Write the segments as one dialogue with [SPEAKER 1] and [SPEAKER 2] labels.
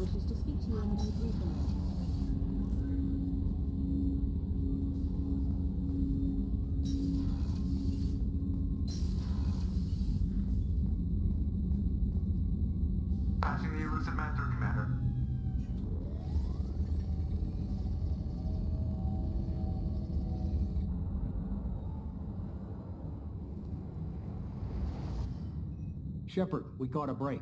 [SPEAKER 1] wishes to speak to you in a debriefing.
[SPEAKER 2] Passing the elusive man through, Commander.
[SPEAKER 3] Shepard, we caught a break.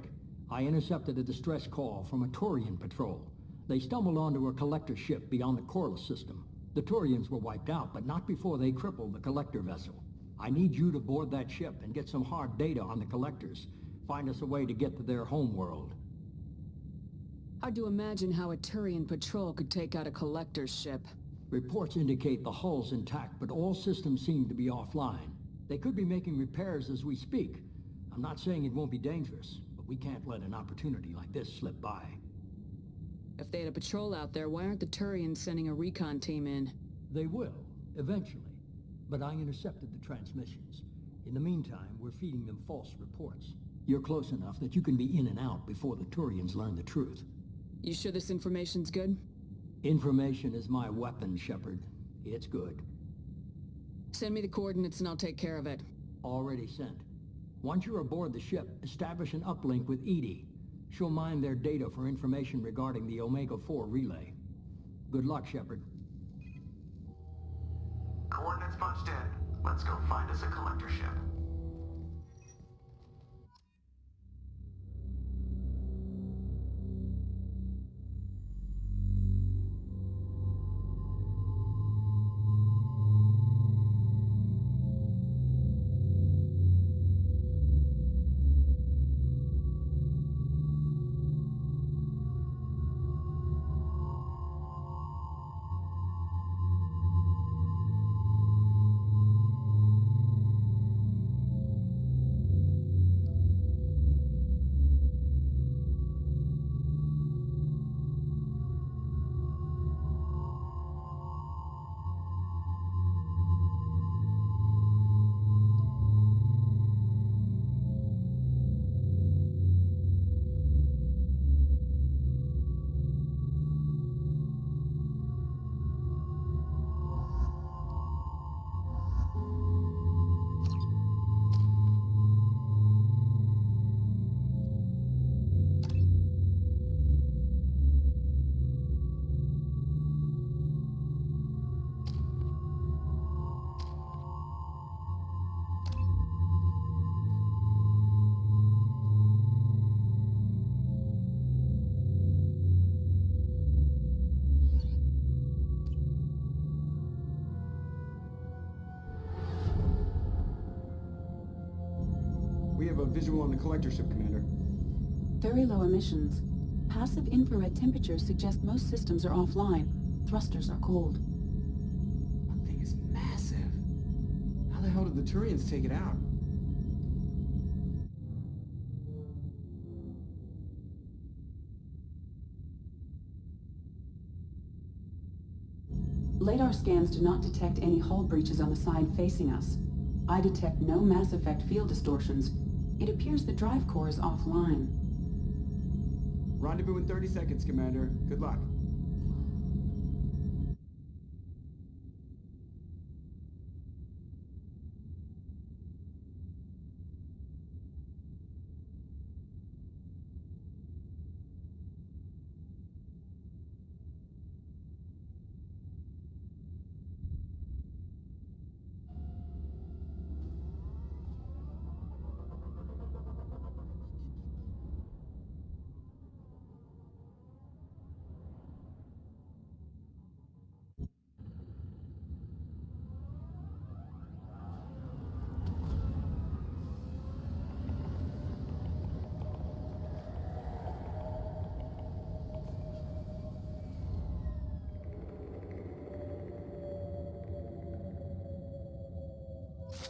[SPEAKER 3] I intercepted a distress call from a Turian patrol. They stumbled onto a collector ship beyond the Corliss system. The Turians were wiped out, but not before they crippled the collector vessel. I need you to board that ship and get some hard data on the collectors. Find us a way to get to their homeworld.
[SPEAKER 4] Hard to imagine how a Turian patrol could take out a collector's ship.
[SPEAKER 3] Reports indicate the hull's intact, but all systems seem to be offline. They could be making repairs as we speak. I'm not saying it won't be dangerous, but we can't let an opportunity like this slip by.
[SPEAKER 4] If they had a patrol out there, why aren't the Turians sending a recon team in?
[SPEAKER 3] They will, eventually. But I intercepted the transmissions. In the meantime, we're feeding them false reports. You're close enough that you can be in and out before the Turians learn the truth.
[SPEAKER 4] You sure this information's good?
[SPEAKER 3] Information is my weapon, Shepard. It's good.
[SPEAKER 4] Send me the coordinates and I'll take care of it.
[SPEAKER 3] Already sent. Once you're aboard the ship, establish an uplink with EDI. She'll mine their data for information regarding the Omega-4 relay. Good luck, Shepard.
[SPEAKER 2] Coordinates punched in. Let's go find us a collector ship.
[SPEAKER 5] We have a visual on the collector ship, Commander.
[SPEAKER 1] Very low emissions. Passive infrared temperatures suggest most systems are offline. Thrusters are cold.
[SPEAKER 5] That thing is massive. How the hell did the Turians take it out?
[SPEAKER 1] LADAR scans do not detect any hull breaches on the side facing us. I detect no Mass Effect field distortions. It appears the drive core is offline.
[SPEAKER 5] Rendezvous in 30 seconds, Commander. Good luck.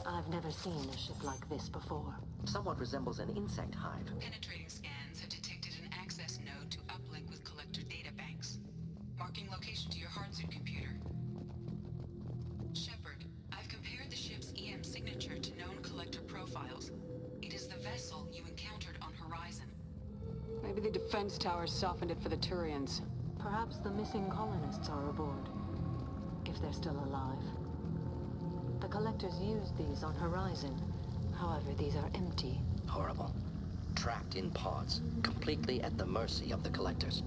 [SPEAKER 6] I've never seen a ship like this before. Somewhat resembles an insect hive.
[SPEAKER 7] Penetrating scans have detected an access node to uplink with collector databanks. Marking location to your hardsuit computer. Shepard, I've compared the ship's EM signature to known collector profiles. It is the vessel you encountered on Horizon.
[SPEAKER 4] I Maybe the defense towers softened it for the Turians.
[SPEAKER 6] Perhaps the missing colonists are aboard. If they're still alive. The Collectors used these on Horizon. However, these are empty.
[SPEAKER 8] Horrible. Trapped in pods, completely at the mercy of the Collectors.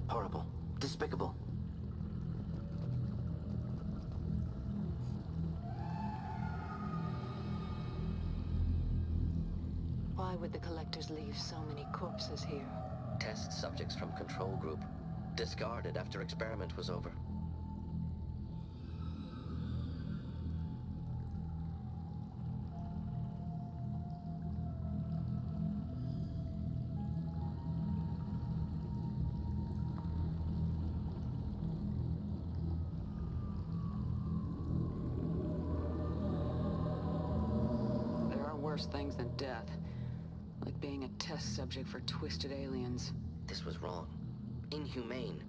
[SPEAKER 8] Horrible. Despicable.
[SPEAKER 6] Why would the Collectors leave so many corpses here?
[SPEAKER 8] Test subjects from control group. Discarded after experiment was over.
[SPEAKER 4] There are worse things than death. Like being a test subject for twisted aliens.
[SPEAKER 8] This was wrong. Inhumane.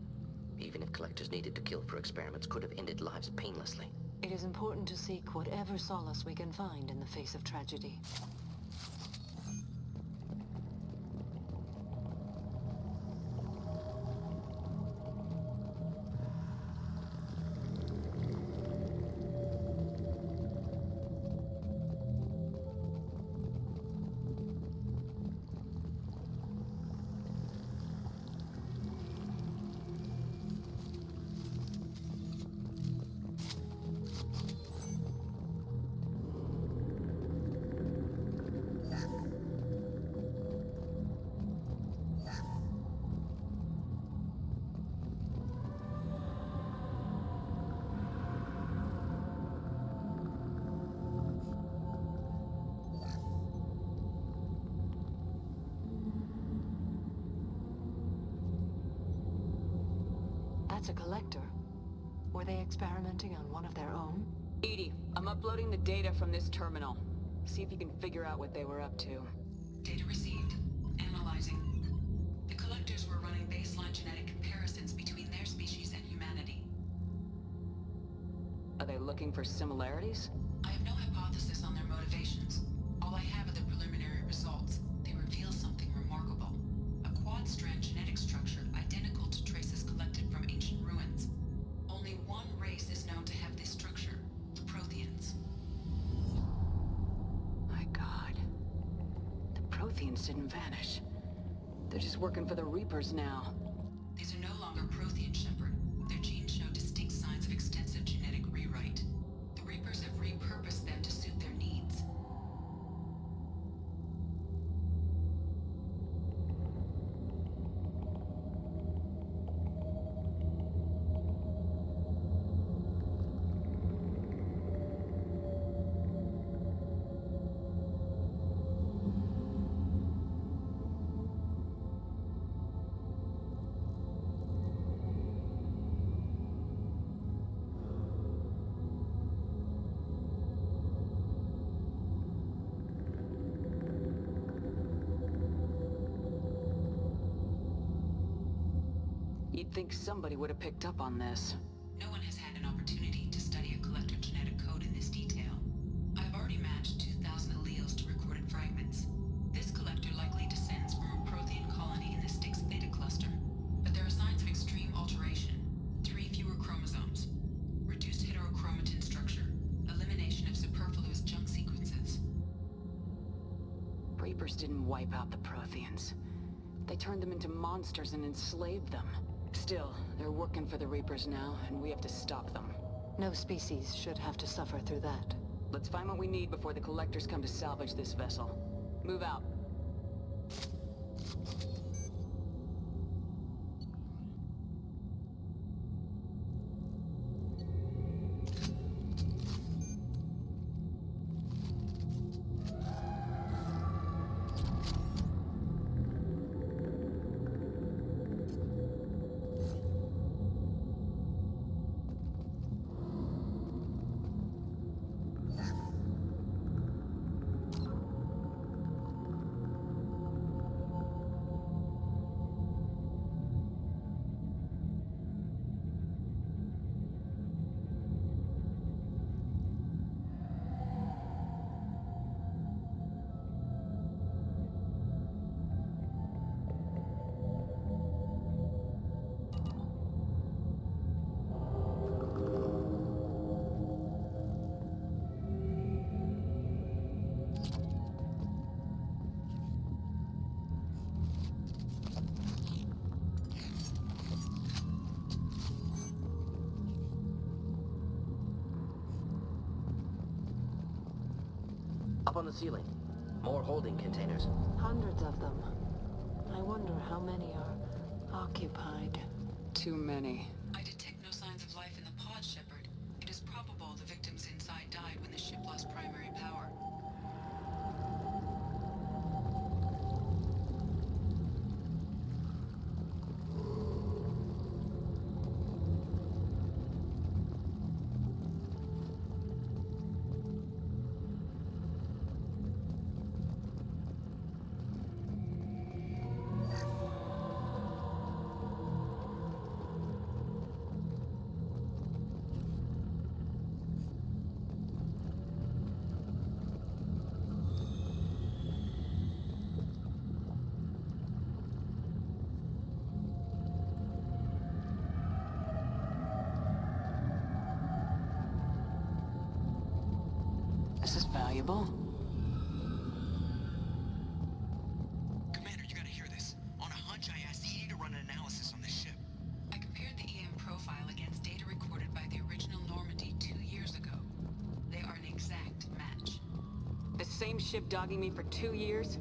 [SPEAKER 8] Even if Collectors needed to kill for experiments, could have ended lives painlessly.
[SPEAKER 6] It is important to seek whatever solace we can find in the face of tragedy. That's a Collector. Were they experimenting on one of their own?
[SPEAKER 4] EDI, I'm uploading the data from this terminal. See if you can figure out what they were up to.
[SPEAKER 7] Data received. Analyzing. The Collectors were running baseline genetic comparisons between their species and humanity.
[SPEAKER 4] Are they looking for similarities?
[SPEAKER 7] I have no hypothesis on their motivations. All I have are the preliminary results. They reveal something remarkable. A quad-strand genetic structure identical to traces collected from ancient ruins. Only one race is known to have this structure, the Protheans.
[SPEAKER 4] My God. The Protheans didn't vanish. They're just working for the Reapers now.
[SPEAKER 7] These are no longer Prothean, Shepard. Their genes show distinct signs of extensive genetic rewrite. The Reapers have repurposed them to suit their needs.
[SPEAKER 4] You'd think somebody would have picked up on this.
[SPEAKER 7] No one has had an opportunity to study a Collector genetic code in this detail. I've already matched 2,000 alleles to recorded fragments. This Collector likely descends from a Prothean colony in the Styx Theta cluster.
[SPEAKER 4] Reapers didn't wipe out the Protheans. They turned them into monsters and enslaved them. Still, they're working for the Reapers now, and we have to stop them.
[SPEAKER 6] No species should have to suffer through that.
[SPEAKER 4] Let's find what we need before the Collectors come to salvage this vessel. Move out.
[SPEAKER 8] Up on the ceiling. More holding containers.
[SPEAKER 6] Hundreds of them. I wonder how many are occupied.
[SPEAKER 4] Too many.
[SPEAKER 7] I detect no signs of life in the pod, Shepard. It is probable the victims inside died when the ship lost primary power.
[SPEAKER 4] This is valuable.
[SPEAKER 9] Commander, you gotta hear this. On a hunch, I asked EDI to run an analysis on this ship.
[SPEAKER 7] I compared the EM profile against data recorded by the original Normandy 2 years ago. They are an exact match.
[SPEAKER 4] The same ship dogging me for 2 years?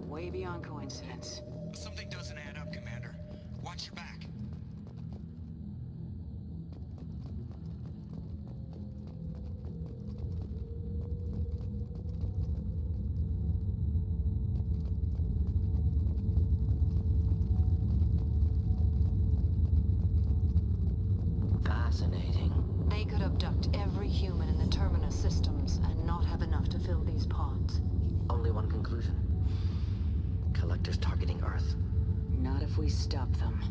[SPEAKER 4] Way beyond coincidence.
[SPEAKER 9] Something doesn't add up, Commander. Watch your back.
[SPEAKER 8] Fascinating.
[SPEAKER 6] They could abduct every human in the Terminus systems and not have enough to fill these pods.
[SPEAKER 8] Only one conclusion. Collectors targeting Earth.
[SPEAKER 4] Not if we stop them.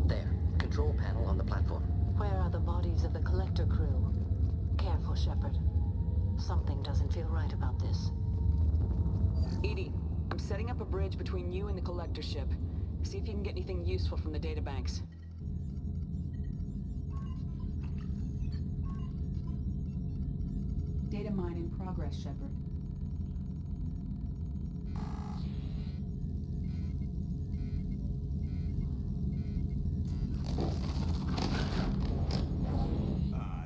[SPEAKER 8] There. Control panel on the platform.
[SPEAKER 6] Where are the bodies of the Collector crew? Careful, Shepard. Something doesn't feel right about this.
[SPEAKER 4] EDI, I'm setting up a bridge between you and the Collector ship. See if you can get anything useful from the databanks.
[SPEAKER 1] Data mine in progress, Shepard.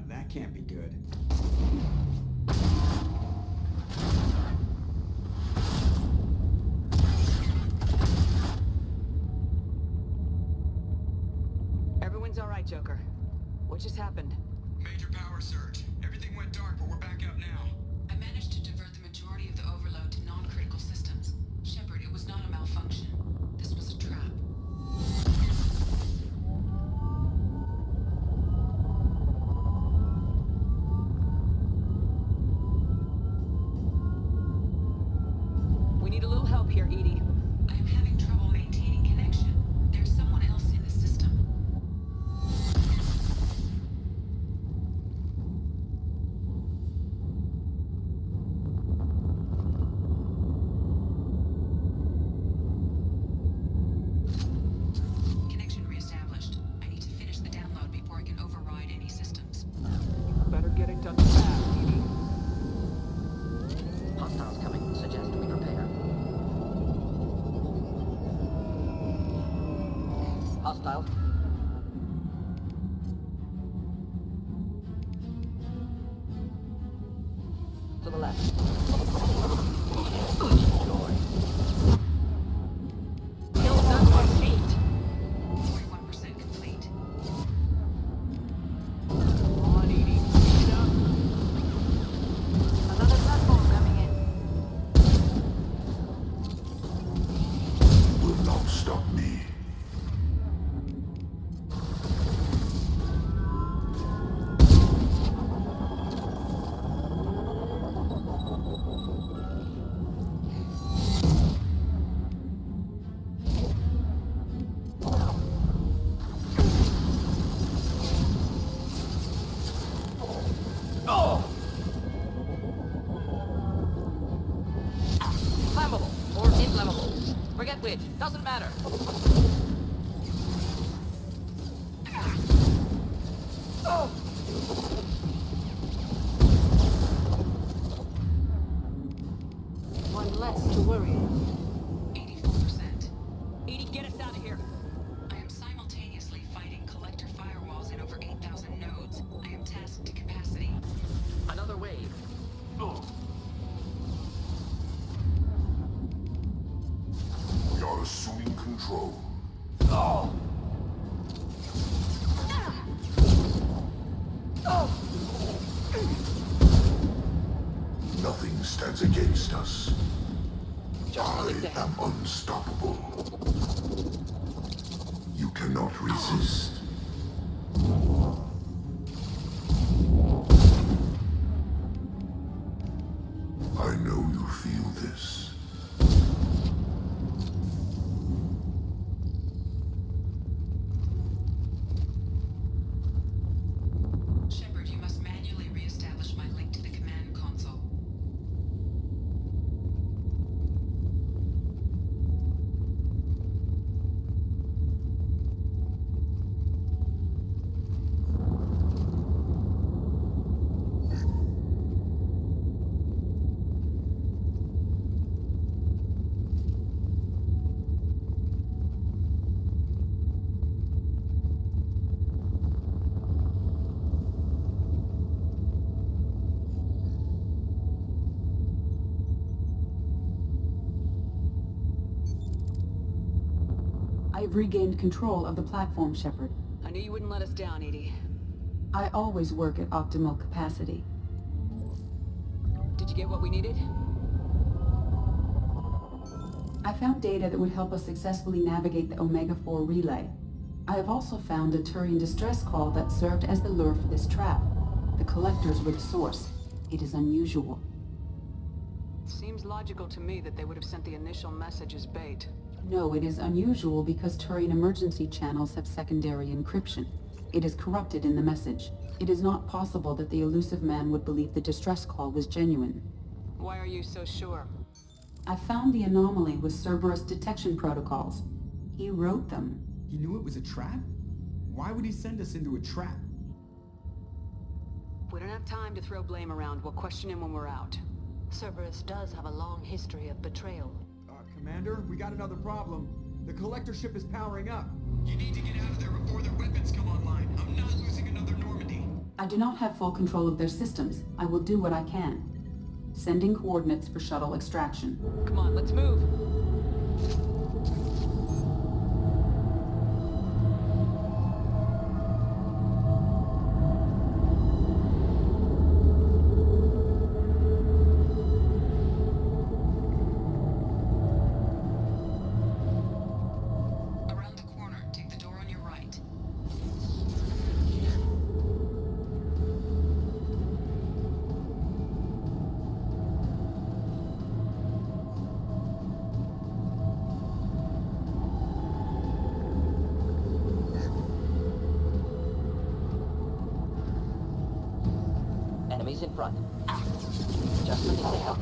[SPEAKER 5] That can't be good.
[SPEAKER 4] Everyone's all right, Joker. What just happened?
[SPEAKER 9] Major power surge. Everything went dark, but we're back up now.
[SPEAKER 7] I managed to divert them
[SPEAKER 4] help here, Edie?
[SPEAKER 7] I am having trouble maintaining connection. There's someone else in the system. Connection reestablished. I need to finish the download before I can override any systems.
[SPEAKER 4] Better get it done fast, Edie.
[SPEAKER 8] Hostiles coming. Suggest we prepare. Hostile. To the left. Joy.
[SPEAKER 4] Kill that one,
[SPEAKER 7] 41% complete.
[SPEAKER 4] 8. Come on, Edie. Speed up.
[SPEAKER 6] Another platform coming in.
[SPEAKER 10] Will not stop me.
[SPEAKER 8] Flammable or inflammable. Forget which. Doesn't matter.
[SPEAKER 6] One less to worry.
[SPEAKER 7] 84%.
[SPEAKER 4] Edie, get us out of here.
[SPEAKER 7] I am simultaneously fighting collector firewalls in over 8,000 nodes. I am tasked to capacity.
[SPEAKER 8] Another wave.
[SPEAKER 10] We are assuming control. Nothing stands against us. I am unstoppable. You cannot resist. I know you feel this.
[SPEAKER 7] Shepard, you must manually reestablish my link to the command console.
[SPEAKER 1] I've regained control of the platform, Shepard.
[SPEAKER 4] I knew you wouldn't let us down, Edie.
[SPEAKER 1] I always work at optimal capacity.
[SPEAKER 4] Did you get what we needed?
[SPEAKER 1] I found data that would help us successfully navigate the Omega-4 relay. I have also found a Turian distress call that served as the lure for this trap. The collectors were the source. It is unusual.
[SPEAKER 4] Seems logical to me that they would have sent the initial message as bait.
[SPEAKER 1] No, it is unusual because Turian emergency channels have secondary encryption. It is corrupted in the message. It is not possible that the elusive man would believe the distress call was genuine.
[SPEAKER 4] Why are you so sure?
[SPEAKER 1] I found the anomaly with Cerberus detection protocols. He wrote them.
[SPEAKER 5] He knew it was a trap? Why would he send us into a trap?
[SPEAKER 4] We don't have time to throw blame around. We'll question him when we're out.
[SPEAKER 6] Cerberus does have a long history of betrayal.
[SPEAKER 5] Commander, we got another problem. The collector ship is powering up.
[SPEAKER 9] You need to get out of there before their weapons come online. I'm not losing another Normandy.
[SPEAKER 1] I do not have full control of their systems. I will do what I can. Sending coordinates for shuttle extraction.
[SPEAKER 4] Come on, let's move.
[SPEAKER 7] Around the corner, take the door on your right.
[SPEAKER 8] Enemies in front. Just looking to help.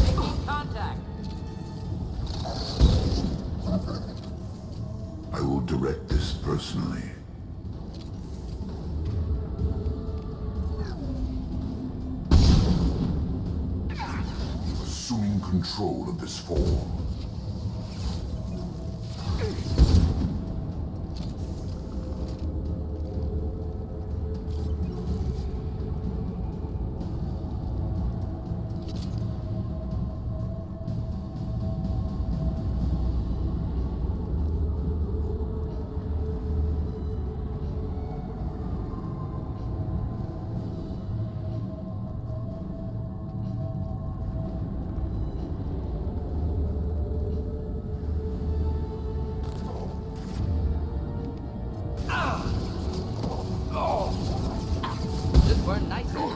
[SPEAKER 8] Making contact.
[SPEAKER 10] I will direct this personally. Assuming control of this form.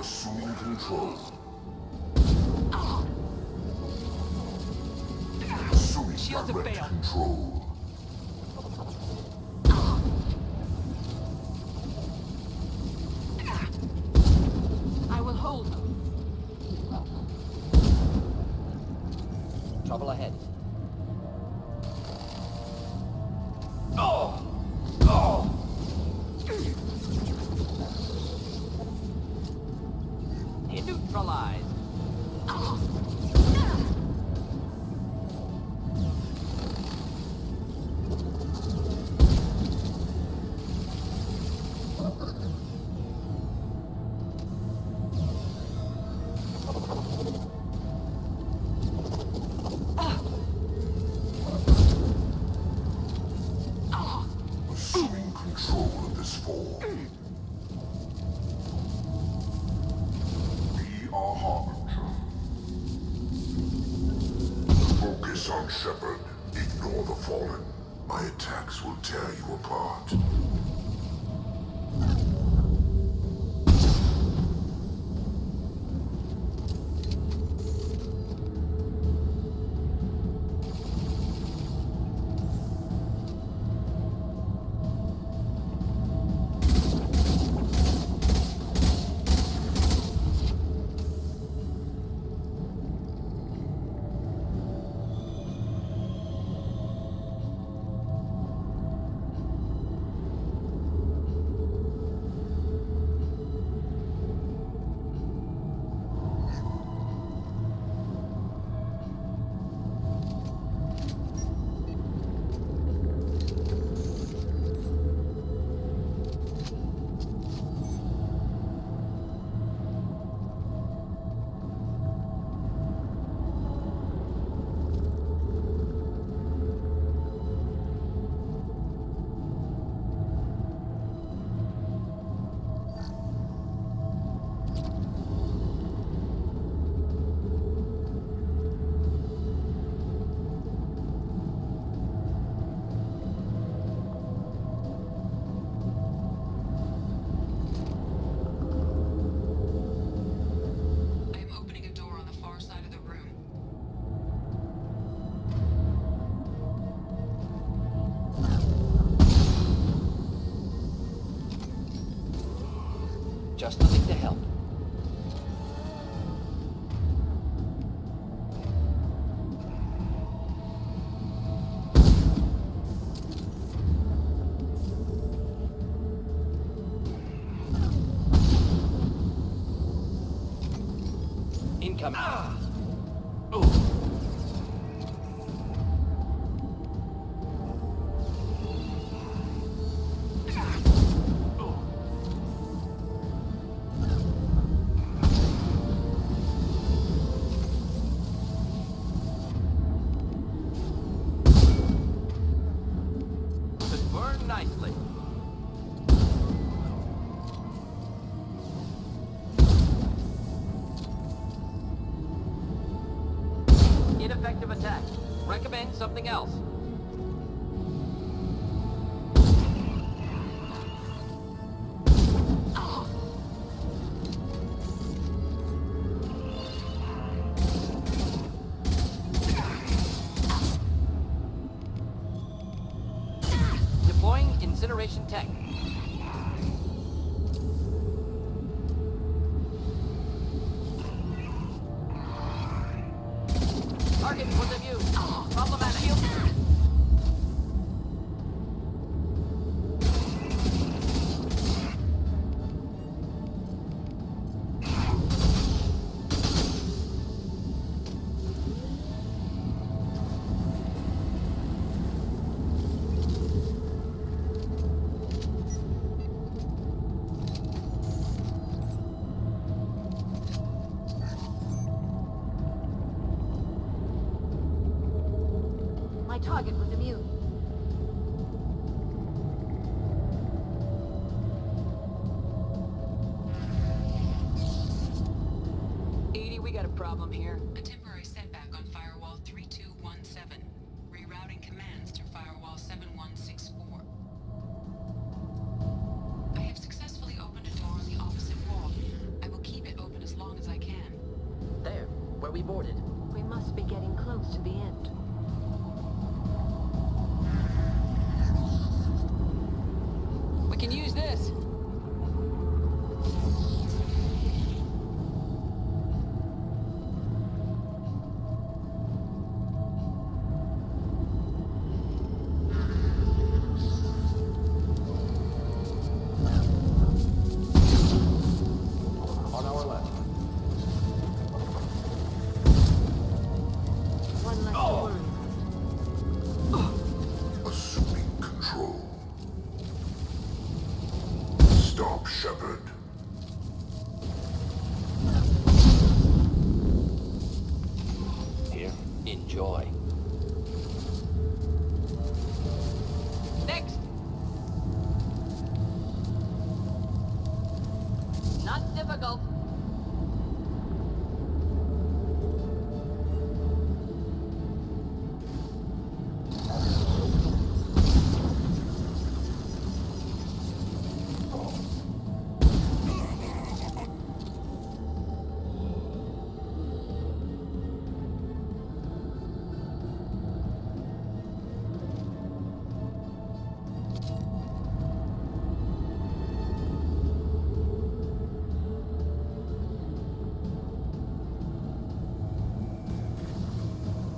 [SPEAKER 10] Assuming control. Assuming direct control.
[SPEAKER 4] I will hold them.
[SPEAKER 8] Trouble ahead. Neutralized.
[SPEAKER 10] Assuming control of this form. Be our harbinger. Focus on Shepard. Ignore the Fallen. My attacks will tear you apart.
[SPEAKER 8] Just looking to help. Incoming. Burn nicely. Ineffective attack. Recommend something else. Deploying incineration.
[SPEAKER 11] Operation Tech. Target point of view. Problematic.
[SPEAKER 6] My target was immune.
[SPEAKER 4] Edie, we got a problem here.
[SPEAKER 7] A temporary setback on Firewall 3217. Rerouting commands to Firewall 7164. I have successfully opened a door on the opposite wall. I will keep it open as long as I can.
[SPEAKER 8] There, where we boarded.
[SPEAKER 6] We must be getting close to the end.
[SPEAKER 4] We can use this.
[SPEAKER 3] On our left.
[SPEAKER 6] One less to worry.
[SPEAKER 10] Assuming control. Stop, Shepard.
[SPEAKER 8] Here, enjoy.
[SPEAKER 11] Next. Not difficult.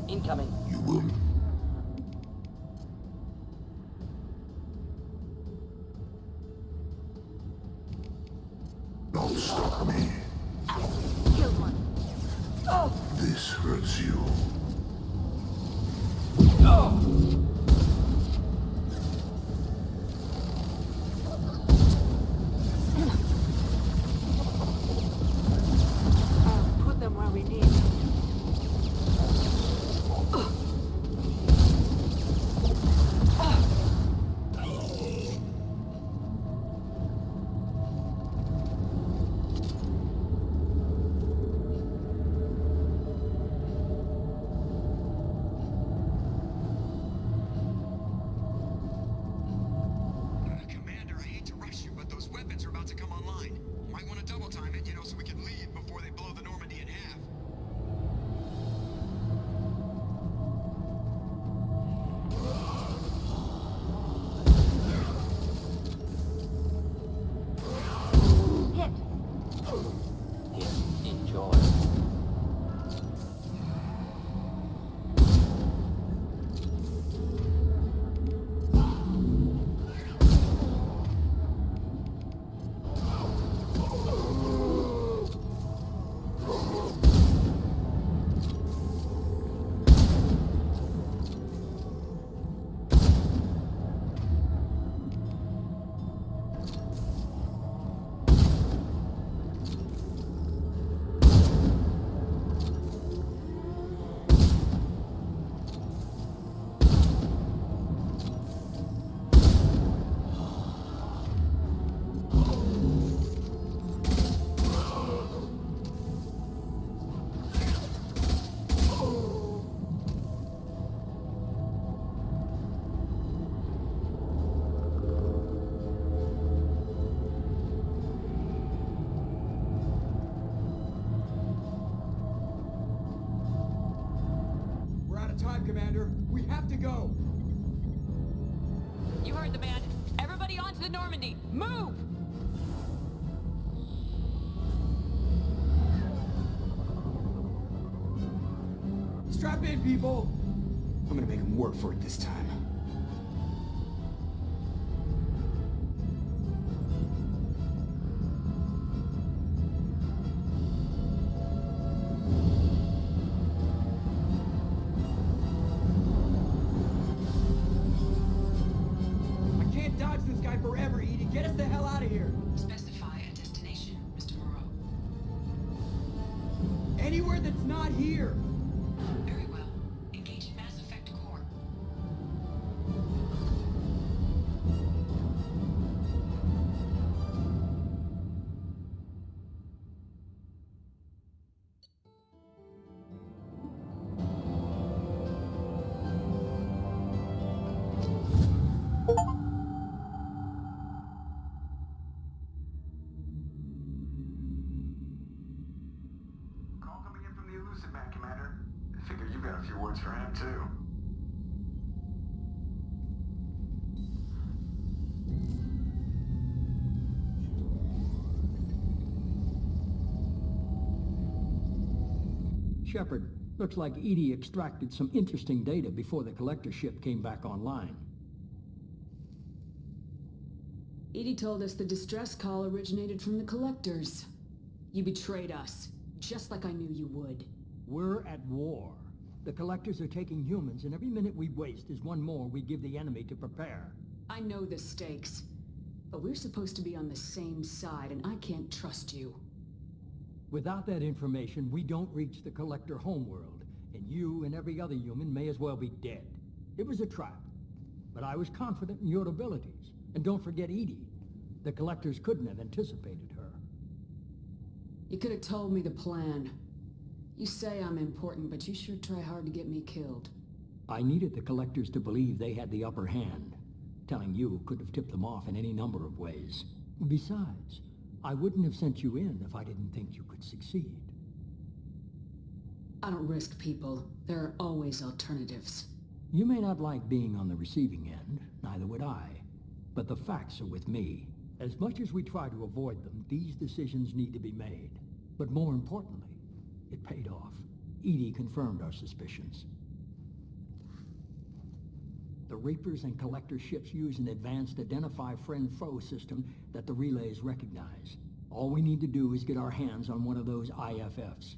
[SPEAKER 8] Incoming.
[SPEAKER 10] You will. Not stop me.
[SPEAKER 6] Killed one.
[SPEAKER 10] This hurts you.
[SPEAKER 6] Put them where we need.
[SPEAKER 9] Commander, I hate to rush you, but those weapons are about to come online. Might want to double time it, so we can leave before they blow the Normandy in half.
[SPEAKER 6] Hit.
[SPEAKER 8] Here, enjoy.
[SPEAKER 5] time, Commander. We have to go.
[SPEAKER 11] You heard the man. Everybody
[SPEAKER 4] the Normandy! Move!
[SPEAKER 5] Strap in, people! I'm gonna make them work for it this time. I can't dodge this guy forever, Edie. Get us the hell out of here!
[SPEAKER 7] Specify a destination, Mr. Moreau.
[SPEAKER 5] Anywhere that's not here!
[SPEAKER 7] Very well. Engaging Mass Effect core.
[SPEAKER 2] Call coming in from the Elusive Man, Commander. I figure you've got a few words for him, too.
[SPEAKER 3] Shepard, looks like EDI extracted some interesting data before the collector ship came back online.
[SPEAKER 4] EDI told us the distress call originated from the Collectors. You betrayed us, just like I knew you would.
[SPEAKER 3] We're at war. The collectors are taking humans, and every minute we waste is one more we give the enemy to prepare.
[SPEAKER 4] I know the stakes, but we're supposed to be on the same side, and I can't trust you.
[SPEAKER 3] Without that information, we don't reach the collector homeworld, and you and every other human may as well be dead. It was a trap, but I was confident in your abilities. And don't forget EDI. The collectors couldn't have anticipated her.
[SPEAKER 4] You could have told me the plan. You say I'm important, but you sure try hard to get me killed.
[SPEAKER 3] I needed the collectors to believe they had the upper hand. Telling you could have tipped them off in any number of ways. Besides, I wouldn't have sent you in if I didn't think you could succeed.
[SPEAKER 4] I don't risk people. There are always alternatives.
[SPEAKER 3] You may not like being on the receiving end, neither would I. But the facts are with me. As much as we try to avoid them, these decisions need to be made. But more importantly, it paid off. EDI confirmed our suspicions. The Reapers and Collector ships use an advanced Identify Friend-Foe system that the relays recognize. All we need to do is get our hands on one of those IFFs.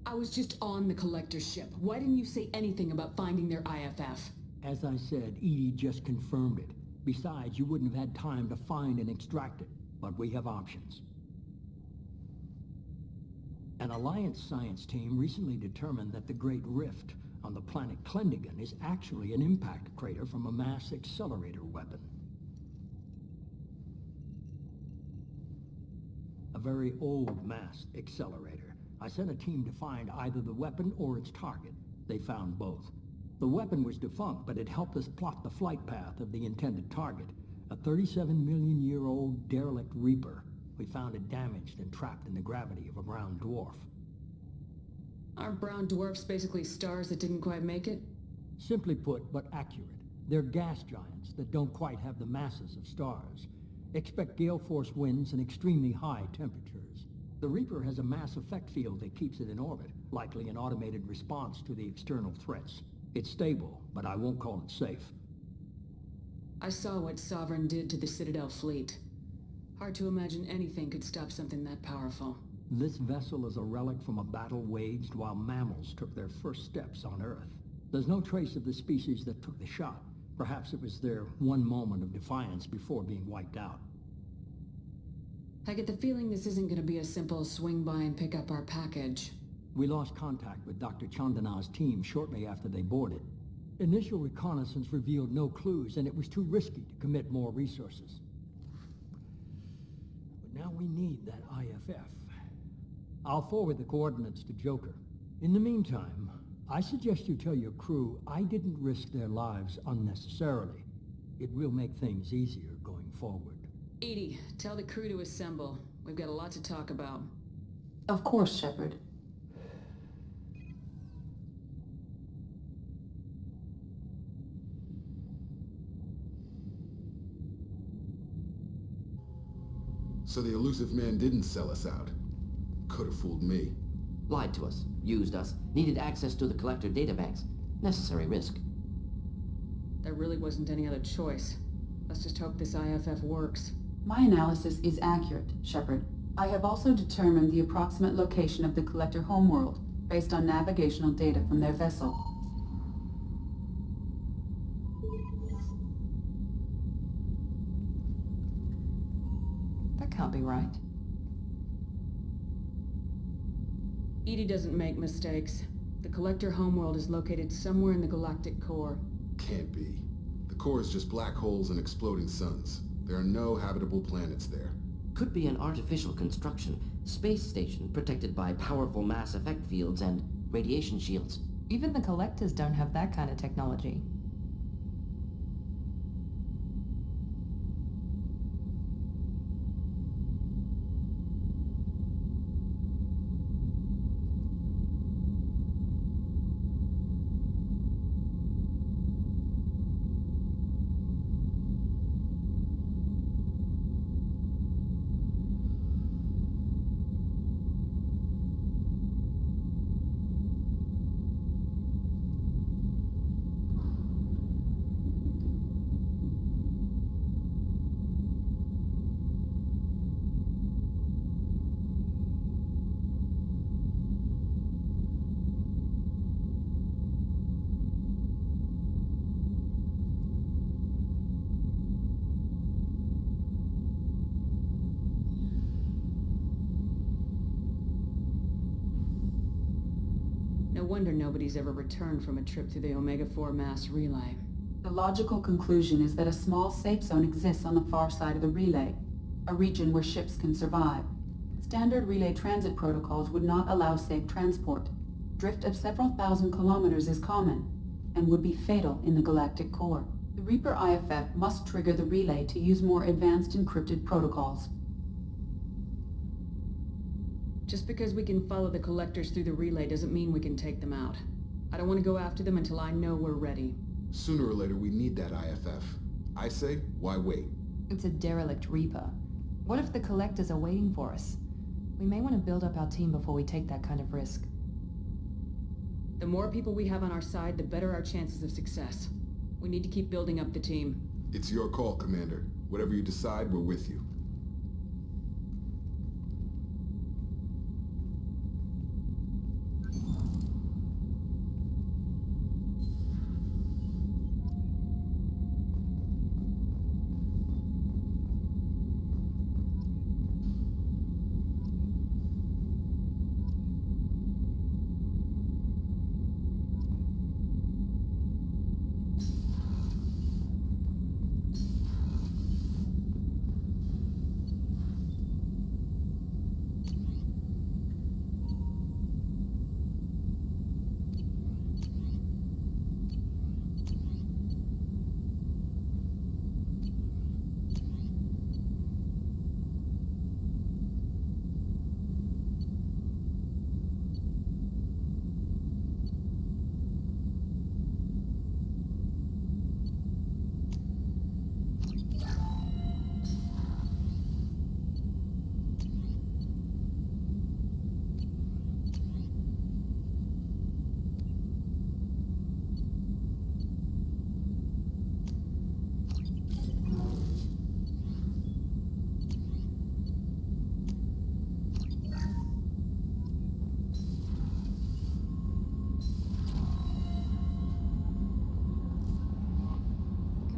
[SPEAKER 4] I was just on the Collector ship. Why didn't you say anything about finding their IFF?
[SPEAKER 3] As I said, EDI just confirmed it. Besides, you wouldn't have had time to find and extract it. But we have options. An Alliance science team recently determined that the Great Rift on the planet Klendagon is actually an impact crater from a mass accelerator weapon. A very old mass accelerator. I sent a team to find either the weapon or its target. They found both. The weapon was defunct, but it helped us plot the flight path of the intended target. A 37-million-year-old derelict Reaper. We found it damaged and trapped in the gravity of a brown dwarf.
[SPEAKER 4] Aren't brown dwarfs basically stars that didn't quite make it?
[SPEAKER 3] Simply put, but accurate. They're gas giants that don't quite have the masses of stars. Expect gale force winds and extremely high temperatures. The Reaper has a mass effect field that keeps it in orbit, likely an automated response to the external threats. It's stable, but I won't call it safe.
[SPEAKER 4] I saw what Sovereign did to the Citadel fleet. Hard to imagine anything could stop something that powerful.
[SPEAKER 3] This vessel is a relic from a battle waged while mammals took their first steps on Earth. There's no trace of the species that took the shot. Perhaps it was their one moment of defiance before being wiped out.
[SPEAKER 4] I get the feeling this isn't going to be a simple swing by and pick up our package.
[SPEAKER 3] We lost contact with Dr. Chandana's team shortly after they boarded. Initial reconnaissance revealed no clues, and it was too risky to commit more resources. But now we need that IFF. I'll forward the coordinates to Joker. In the meantime, I suggest you tell your crew I didn't risk their lives unnecessarily. It will make things easier going forward.
[SPEAKER 4] EDI, tell the crew to assemble. We've got a lot to talk about.
[SPEAKER 1] Of course, Shepard.
[SPEAKER 5] So the elusive man didn't sell us out. Could have fooled me.
[SPEAKER 8] Lied to us, used us, needed access to the Collector databanks. Necessary risk.
[SPEAKER 4] There really wasn't any other choice. Let's just hope this IFF works.
[SPEAKER 1] My analysis is accurate, Shepard. I have also determined the approximate location of the Collector homeworld, based on navigational data from their vessel.
[SPEAKER 12] That can't be right.
[SPEAKER 4] EDI doesn't make mistakes. The Collector homeworld is located somewhere in the galactic core.
[SPEAKER 5] Can't be. The core is just black holes and exploding suns. There are no habitable planets there.
[SPEAKER 8] Could be an artificial construction. Space station protected by powerful mass effect fields and radiation shields.
[SPEAKER 12] Even the Collectors don't have that kind of technology.
[SPEAKER 4] No wonder nobody's ever returned from a trip through the Omega-4 mass relay.
[SPEAKER 1] The logical conclusion is that a small safe zone exists on the far side of the relay, a region where ships can survive. Standard relay transit protocols would not allow safe transport. Drift of several thousand kilometers is common, and would be fatal in the galactic core. The Reaper IFF must trigger the relay to use more advanced encrypted protocols.
[SPEAKER 4] Just because we can follow the Collectors through the relay doesn't mean we can take them out. I don't want to go after them until I know we're ready.
[SPEAKER 5] Sooner or later, we need that IFF. I say, why wait?
[SPEAKER 12] It's a derelict Reaper. What if the Collectors are waiting for us? We may want to build up our team before we take that kind of risk.
[SPEAKER 4] The more people we have on our side, the better our chances of success. We need to keep building up the team.
[SPEAKER 5] It's your call, Commander. Whatever you decide, we're with you.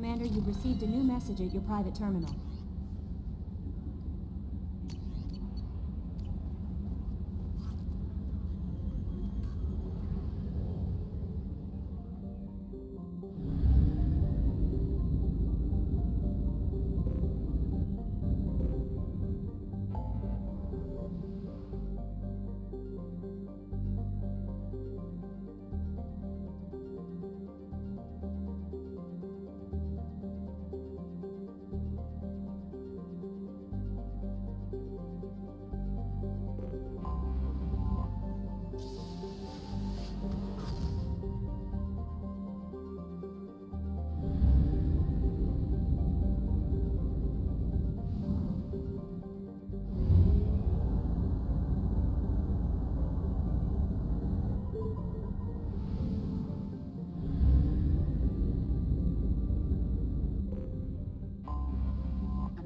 [SPEAKER 13] Commander, you've received a new message at your private terminal.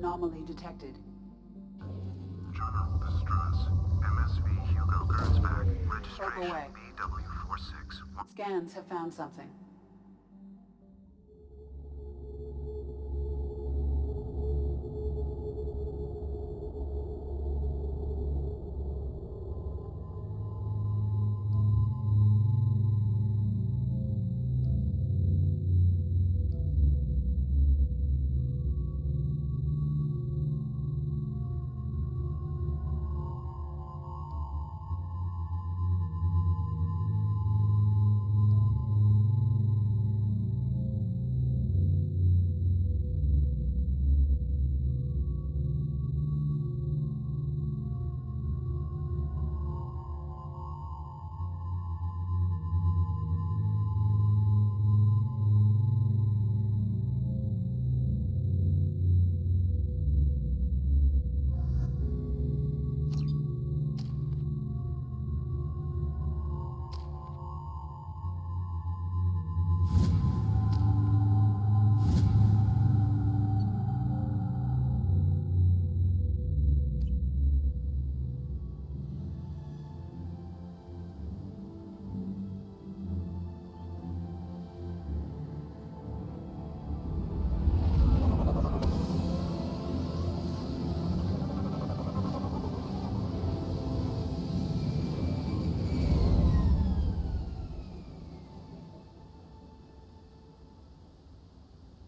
[SPEAKER 1] anomaly detected.
[SPEAKER 2] General distress. MSV Hugo Gernsback.
[SPEAKER 1] Probe away.
[SPEAKER 2] Registration BW46.
[SPEAKER 1] Scans have found something.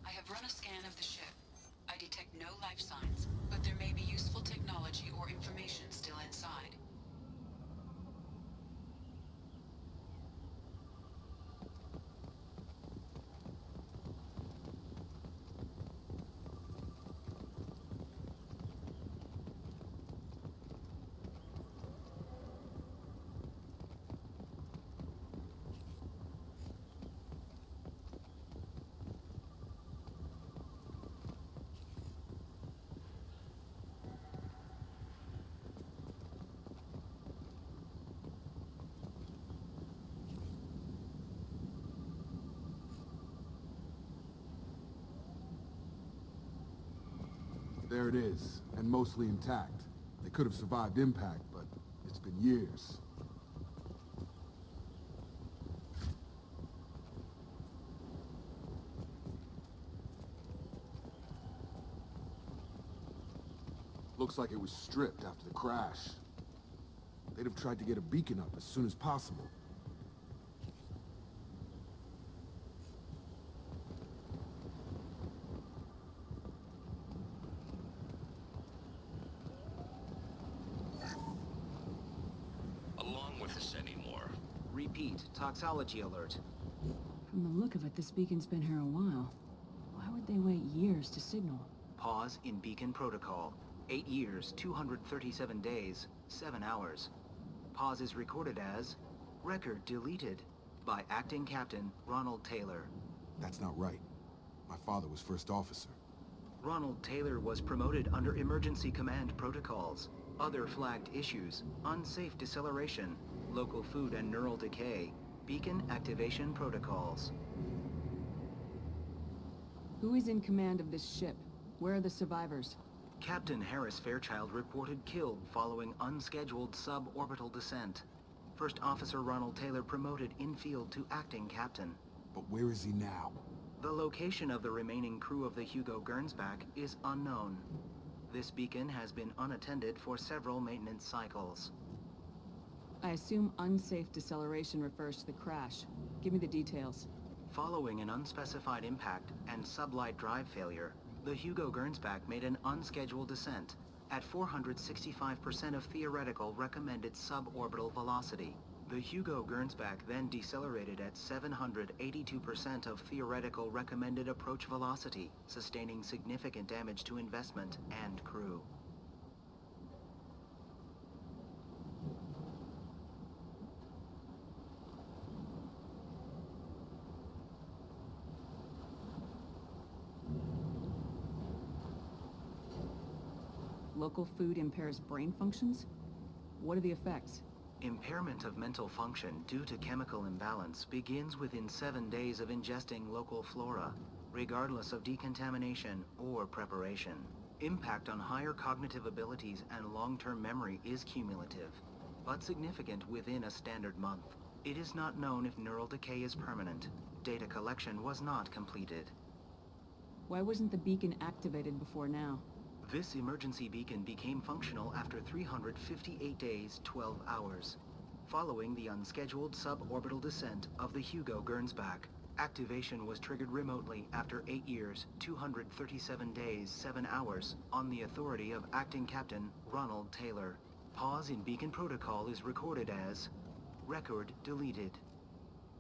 [SPEAKER 7] I have run a scan of the ship. I detect no life signs, but there may be useful technology or information still inside.
[SPEAKER 14] There it is, and mostly intact. They could have survived impact, but it's been years. Looks like it was stripped after the crash. They'd have tried to get a beacon up as soon as possible.
[SPEAKER 15] Repeat, toxology alert.
[SPEAKER 4] From the look of it, this beacon's been here a while. Why would they wait years to signal?
[SPEAKER 15] Pause in beacon protocol. 8 years, 237 days, 7 hours. Pause is recorded as record deleted by Acting Captain Ronald Taylor.
[SPEAKER 14] That's not right. My father was first officer.
[SPEAKER 15] Ronald Taylor was promoted under emergency command protocols. Other flagged issues: unsafe deceleration, local food and neural decay, beacon activation protocols.
[SPEAKER 4] Who is in command of this ship? Where are the survivors?
[SPEAKER 15] Captain Harris Fairchild reported killed following unscheduled suborbital descent. First Officer Ronald Taylor promoted in-field to acting captain.
[SPEAKER 14] But where is he now?
[SPEAKER 15] The location of the remaining crew of the Hugo Gernsback is unknown. This beacon has been unattended for several maintenance cycles.
[SPEAKER 4] I assume unsafe deceleration refers to the crash. Give me the details.
[SPEAKER 15] Following an unspecified impact and sublight drive failure, the Hugo Gernsback made an unscheduled descent at 465% of theoretical recommended suborbital velocity. The Hugo Gernsback then decelerated at 782% of theoretical recommended approach velocity, sustaining significant damage to investment and crew.
[SPEAKER 4] Local food impairs brain functions? What are the effects?
[SPEAKER 15] Impairment of mental function due to chemical imbalance begins within 7 days of ingesting local flora, regardless of decontamination or preparation. Impact on higher cognitive abilities and long-term memory is cumulative, but significant within a standard month. It is not known if neural decay is permanent. Data collection was not completed.
[SPEAKER 4] Why wasn't the beacon activated before now?
[SPEAKER 15] This emergency beacon became functional after 358 days, 12 hours, following the unscheduled suborbital descent of the Hugo Gernsback. Activation was triggered remotely after 8 years, 237 days, 7 hours, on the authority of Acting Captain Ronald Taylor. Pause in beacon protocol is recorded as record deleted.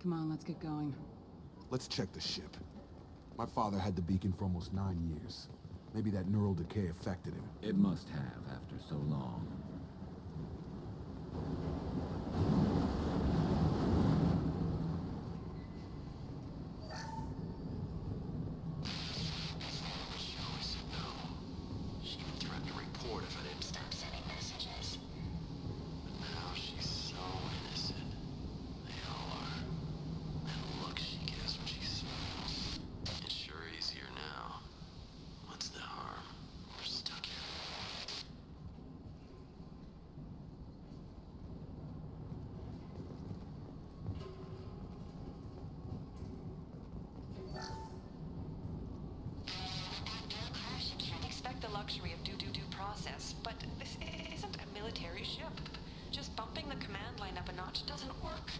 [SPEAKER 4] Come on, let's get going.
[SPEAKER 14] Let's check the ship. My father had the beacon for almost 9 years. Maybe that neural decay affected him.
[SPEAKER 16] It must have after so long.
[SPEAKER 7] Luxury of due process, but this isn't a military ship. Just bumping the command line up a notch doesn't work.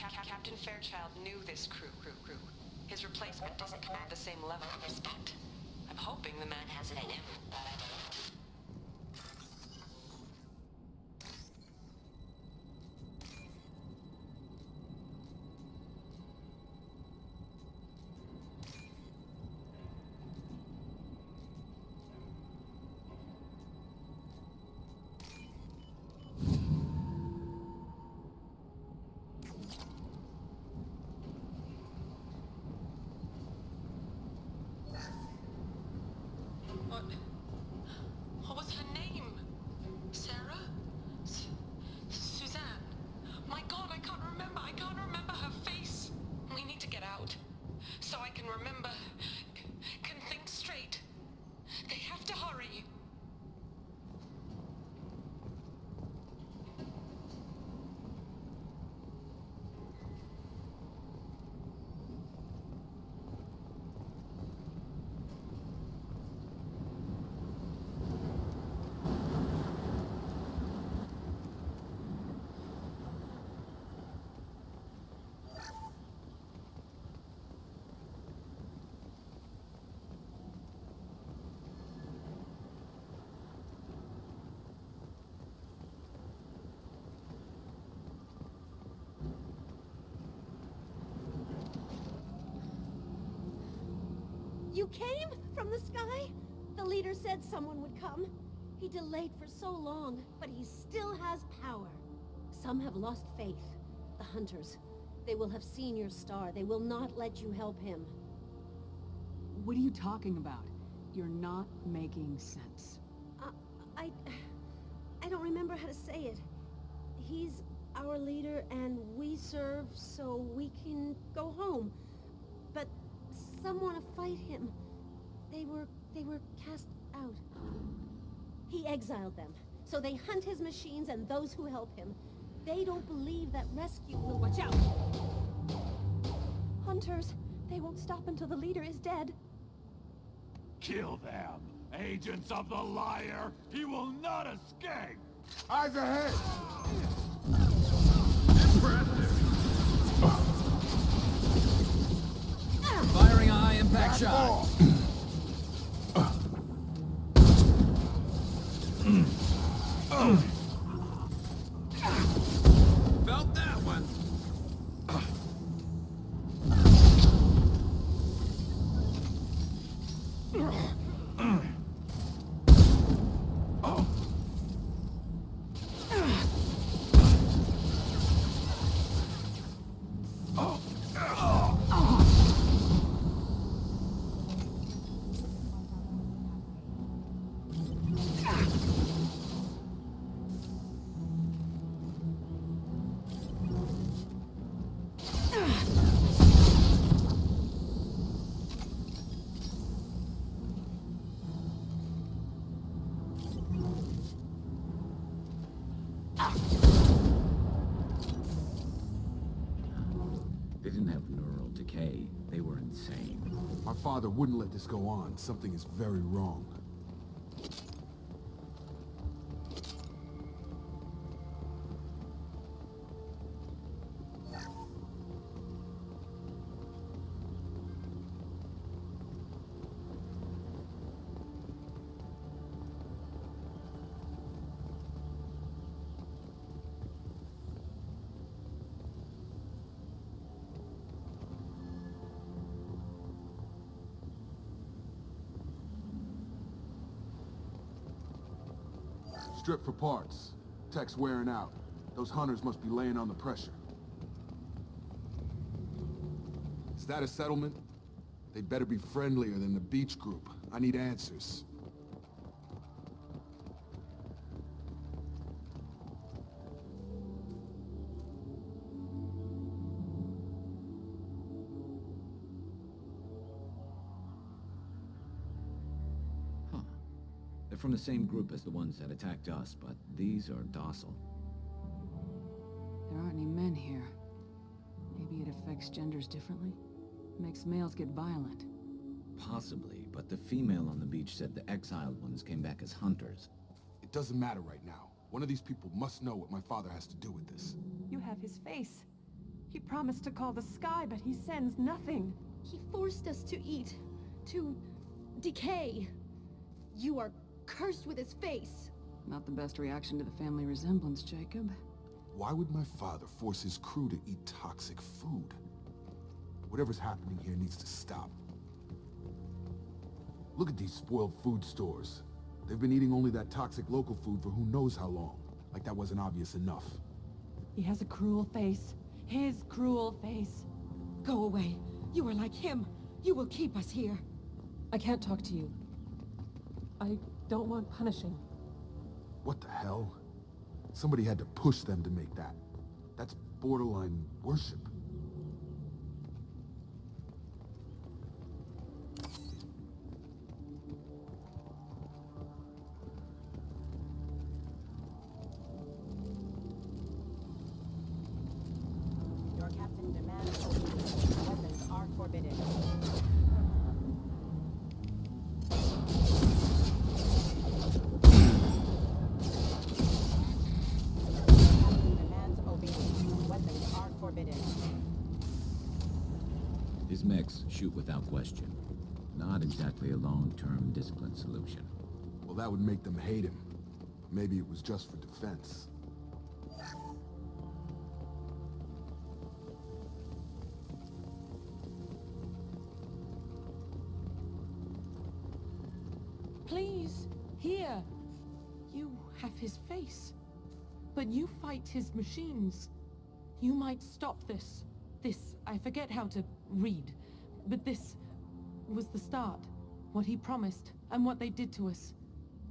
[SPEAKER 7] Captain Fairchild knew this crew. His replacement doesn't command the same level of respect. I'm hoping the man has it in him. What was her name? Sarah? Suzanne? My God, I can't remember her face. We need to get out. So I can remember, can think straight. They have to hurry.
[SPEAKER 17] You came from the sky? The leader said someone would come. He delayed for so long, but he still has power. Some have lost faith. The Hunters. They will have seen your star. They will not let you help him.
[SPEAKER 4] What are you talking about? You're not making sense.
[SPEAKER 17] I don't remember how to say it. He's our leader and we serve so we can go home. But some want to fight him. They were cast out. He exiled them. So they hunt his machines and those who help him. They don't believe that rescue will... Watch out!
[SPEAKER 18] Hunters. They won't stop until the leader is dead.
[SPEAKER 19] Kill them! Agents of the liar! He will not escape!
[SPEAKER 14] Eyes ahead!
[SPEAKER 19] Impressive!
[SPEAKER 16] Firing a high-impact shot.
[SPEAKER 19] Felt that one.
[SPEAKER 16] didn't have neural decay. They were insane.
[SPEAKER 14] My father wouldn't let this go on. Something is very wrong. Strip for parts. Tech's wearing out. Those hunters must be laying on the pressure. Is that a settlement? They'd better be friendlier than the beach group. I need answers.
[SPEAKER 16] They're from the same group as the ones that attacked us, but these are docile.
[SPEAKER 4] There aren't any men here. Maybe it affects genders differently? Makes males get violent.
[SPEAKER 16] Possibly, but the female on the beach said the exiled ones came back as hunters.
[SPEAKER 14] It doesn't matter right now. One of these people must know what my father has to do with this.
[SPEAKER 18] You have his face. He promised to call the sky, but he sends nothing.
[SPEAKER 17] He forced us to eat, to decay. You are cursed with his face.
[SPEAKER 4] Not the best reaction to the family resemblance, Jacob.
[SPEAKER 14] Why would my father force his crew to eat toxic food? Whatever's happening here needs to stop. Look at these spoiled food stores. They've been eating only that toxic local food for who knows how long. Like that wasn't obvious enough.
[SPEAKER 18] He has a cruel face. His cruel face. Go away. You are like him. You will keep us here. I can't talk to you. I don't want punishing.
[SPEAKER 14] What the hell? Somebody had to push them to make that. That's borderline worship.
[SPEAKER 11] Your captain demands weapons are forbidden.
[SPEAKER 16] His mechs shoot without question. Not exactly a long-term discipline solution.
[SPEAKER 14] Well, that would make them hate him. Maybe it was just for defense.
[SPEAKER 18] Please, here. You have his face. But you fight his machines. You might stop this. This, I forget how to read. But this was the start. What he promised, and what they did to us.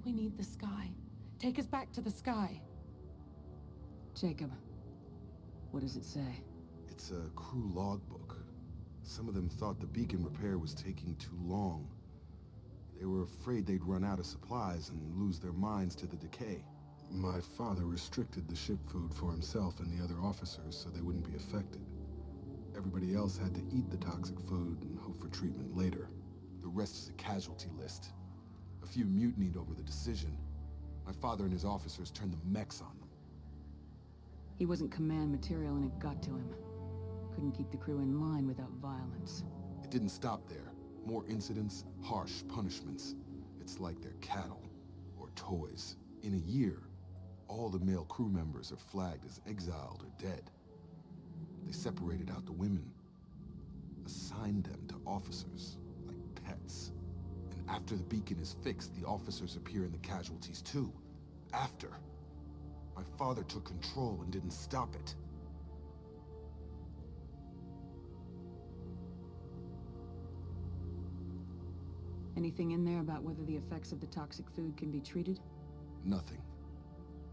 [SPEAKER 18] We need the sky. Take us back to the sky.
[SPEAKER 4] Jacob, what does it say?
[SPEAKER 14] It's a crew logbook. Some of them thought the beacon repair was taking too long. They were afraid they'd run out of supplies and lose their minds to the decay. My father restricted the ship food for himself and the other officers so they wouldn't be affected. Everybody else had to eat the toxic food and hope for treatment later. The rest is a casualty list. A few mutinied over the decision. My father and his officers turned the mechs on them.
[SPEAKER 4] He wasn't command material and it got to him. Couldn't keep the crew in line without violence.
[SPEAKER 14] It didn't stop there. More incidents, harsh punishments. It's like they're cattle, or toys. In a year, all the male crew members are flagged as exiled or dead. They separated out the women, assigned them to officers, like pets. And after the beacon is fixed, the officers appear in the casualties too. After. My father took control and didn't stop it.
[SPEAKER 4] Anything in there about whether the effects of the toxic food can be treated?
[SPEAKER 14] Nothing.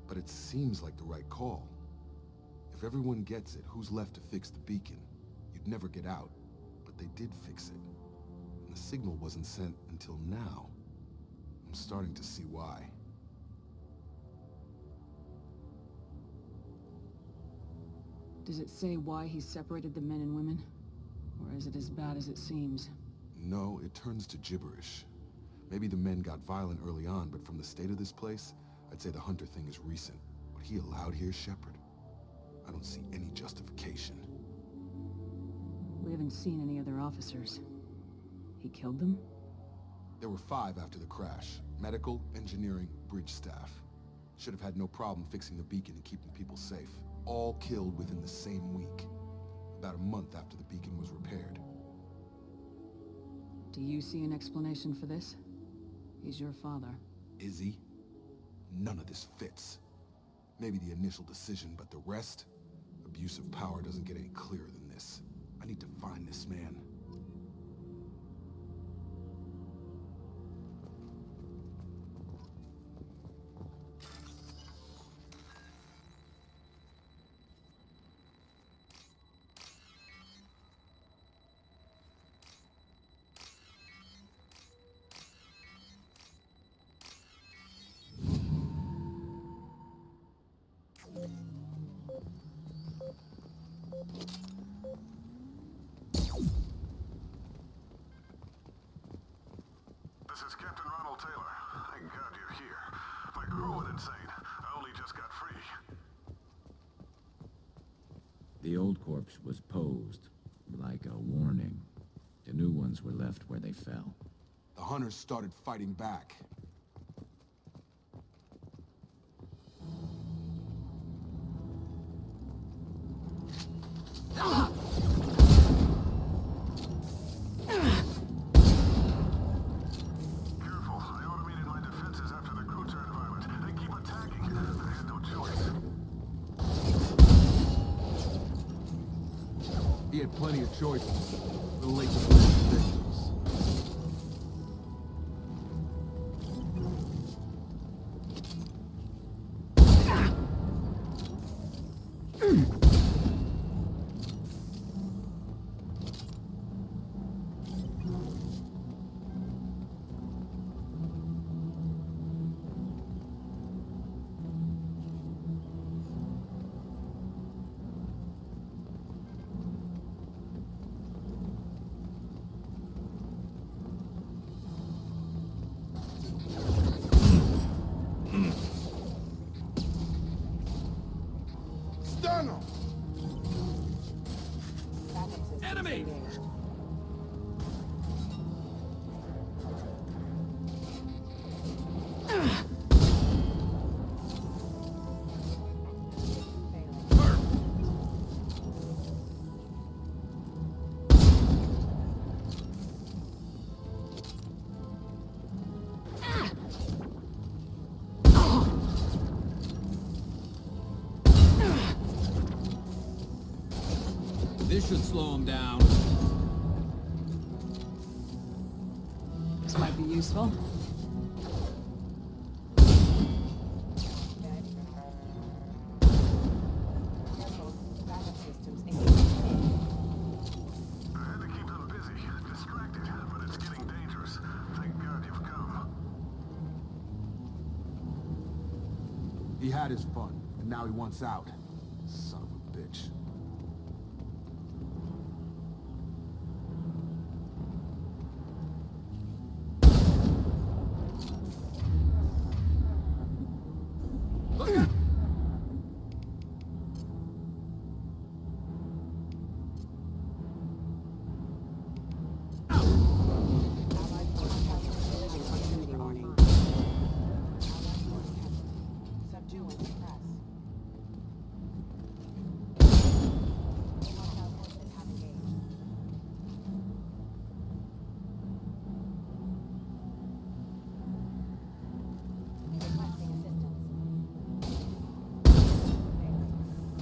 [SPEAKER 14] But it seems like the right call. If everyone gets it, who's left to fix the beacon? You'd never get out. But they did fix it. And the signal wasn't sent until now. I'm starting to see why.
[SPEAKER 4] Does it say why he separated the men and women? Or is it as bad as it seems?
[SPEAKER 14] No, it turns to gibberish. Maybe the men got violent early on, but from the state of this place, I'd say the Hunter thing is recent. What he allowed here, Shepard, I don't see any justification.
[SPEAKER 4] We haven't seen any other officers. He killed them?
[SPEAKER 14] There were 5 after the crash. Medical, engineering, bridge staff. Should have had no problem fixing the beacon and keeping people safe. All killed within the same week. About a month after the beacon was repaired.
[SPEAKER 4] Do you see an explanation for this? He's your father.
[SPEAKER 14] Is he? None of this fits. Maybe the initial decision, but the rest? Abuse of power doesn't get any clearer than this. I need to find this man.
[SPEAKER 2] This is Captain Ronald Taylor. Thank God you're here. My crew went insane. I only just got free.
[SPEAKER 16] The old corpse was posed, like a warning. The new ones were left where they fell.
[SPEAKER 14] The Hunters started fighting back. He had plenty of choices. A little late to blame the victims.
[SPEAKER 19] Enemy!
[SPEAKER 16] This should slow him down.
[SPEAKER 4] This might be useful.
[SPEAKER 14] He had his fun, and now he wants out. Son of a bitch.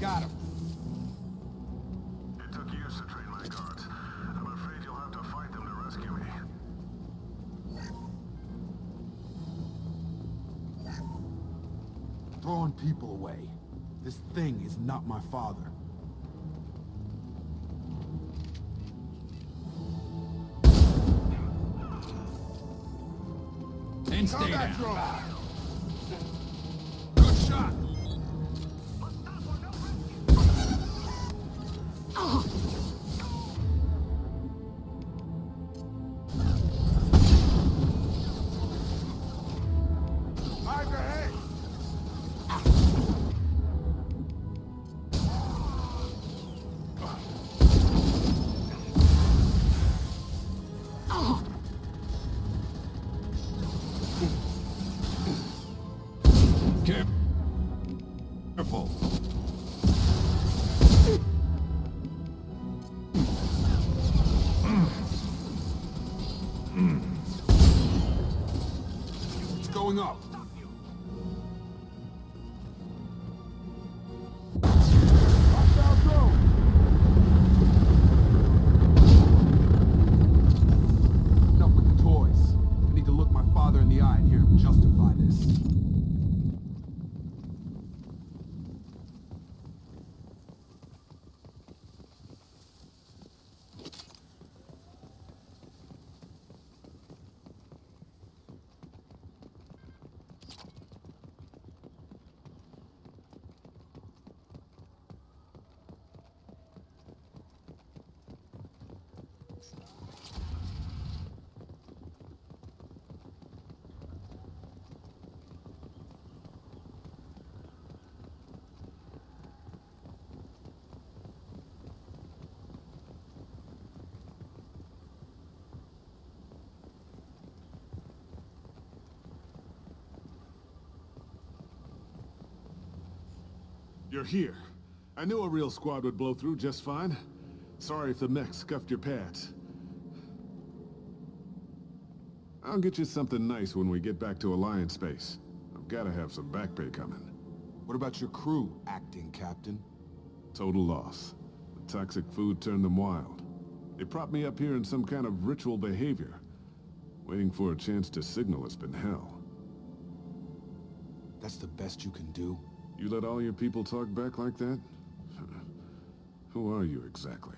[SPEAKER 14] Got him.
[SPEAKER 2] It took years to train my guards. I'm afraid you'll have to fight them to rescue me.
[SPEAKER 14] Throwing people away. This thing is not my father.
[SPEAKER 19] And stay down.
[SPEAKER 14] Drone.
[SPEAKER 19] Good shot. Careful.
[SPEAKER 14] It's going up. Enough with the toys. I need to look my father in the eye and hear him justify this.
[SPEAKER 2] You're here. I knew a real squad would blow through just fine. Sorry if the mech scuffed your pads. I'll get you something nice when we get back to Alliance space. I've gotta have some back pay coming.
[SPEAKER 14] What about your crew, acting captain?
[SPEAKER 2] Total loss. The toxic food turned them wild. They propped me up here in some kind of ritual behavior. Waiting for a chance to signal has been hell.
[SPEAKER 14] That's the best you can do?
[SPEAKER 2] You let all your people talk back like that? Who are you exactly?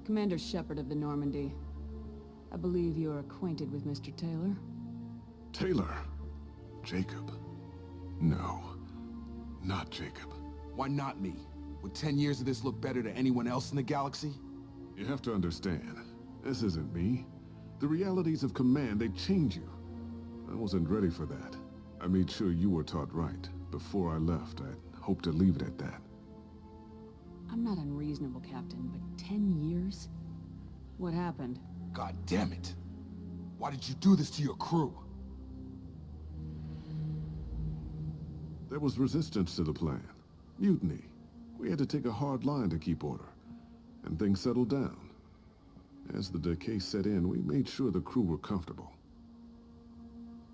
[SPEAKER 4] Commander Shepard of the Normandy. I believe you're acquainted with Mr. Taylor.
[SPEAKER 2] Taylor? Jacob? No. Not Jacob.
[SPEAKER 14] Why not me? Would 10 years of this look better to anyone else in the galaxy?
[SPEAKER 2] You have to understand, this isn't me. The realities of command, they change you. I wasn't ready for that. I made sure you were taught right. Before I left, I hoped to leave it at that.
[SPEAKER 4] I'm not unreasonable, Captain, but 10 years? What happened?
[SPEAKER 14] God damn it! Why did you do this to your crew?
[SPEAKER 2] There was resistance to the plan. Mutiny. We had to take a hard line to keep order. And things settled down. As the decay set in, we made sure the crew were comfortable.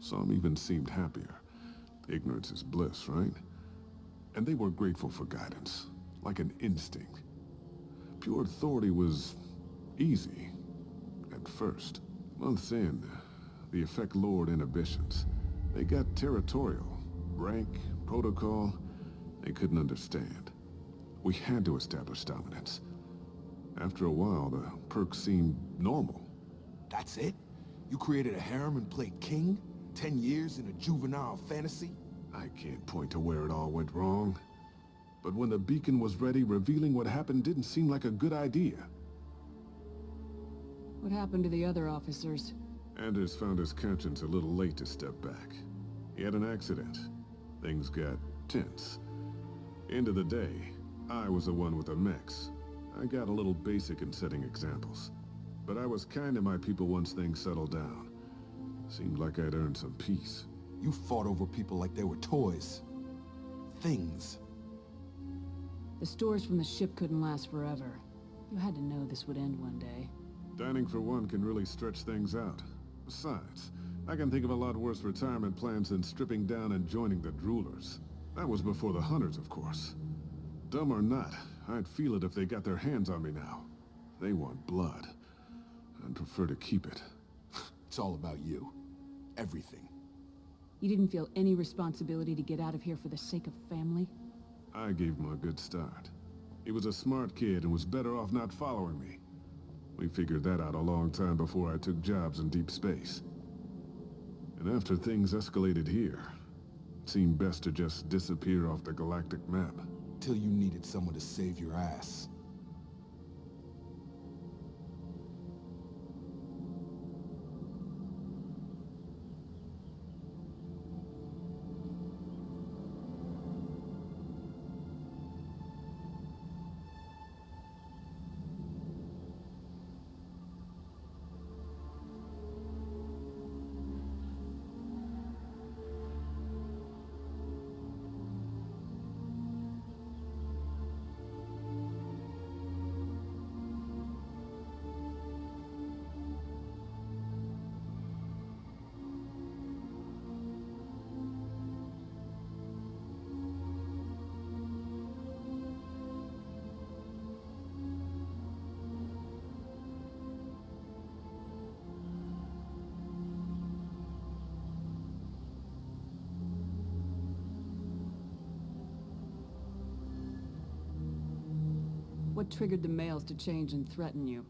[SPEAKER 2] Some even seemed happier. Ignorance is bliss, right? And they were grateful for guidance, like an instinct. Pure authority was easy, at first. Months in, the effect lowered inhibitions. They got territorial. Rank, protocol, they couldn't understand. We had to establish dominance. After a while, the perks seemed normal.
[SPEAKER 14] That's it? You created a harem and played king? 10 years in a juvenile fantasy?
[SPEAKER 2] I can't point to where it all went wrong. But when the beacon was ready, revealing what happened didn't seem like a good idea.
[SPEAKER 4] What happened to the other officers?
[SPEAKER 2] Anders found his conscience a little late to step back. He had an accident. Things got tense. End of the day, I was the one with the mechs. I got a little basic in setting examples. But I was kind to my people once things settled down. Seemed like I'd earned some peace.
[SPEAKER 14] You fought over people like they were toys. Things.
[SPEAKER 4] The stores from the ship couldn't last forever. You had to know this would end one day.
[SPEAKER 2] Dining for one can really stretch things out. Besides, I can think of a lot worse retirement plans than stripping down and joining the Droolers. That was before the Hunters, of course. Dumb or not, I'd feel it if they got their hands on me now. They want blood. I'd prefer to keep it.
[SPEAKER 14] It's all about you. Everything.
[SPEAKER 4] You didn't feel any responsibility to get out of here for the sake of family?
[SPEAKER 2] I gave him a good start. He was a smart kid and was better off not following me. We figured that out a long time before I took jobs in deep space. And after things escalated here, it seemed best to just disappear off the galactic map.
[SPEAKER 14] Till you needed someone to save your ass.
[SPEAKER 4] what triggered the males to change and threaten you?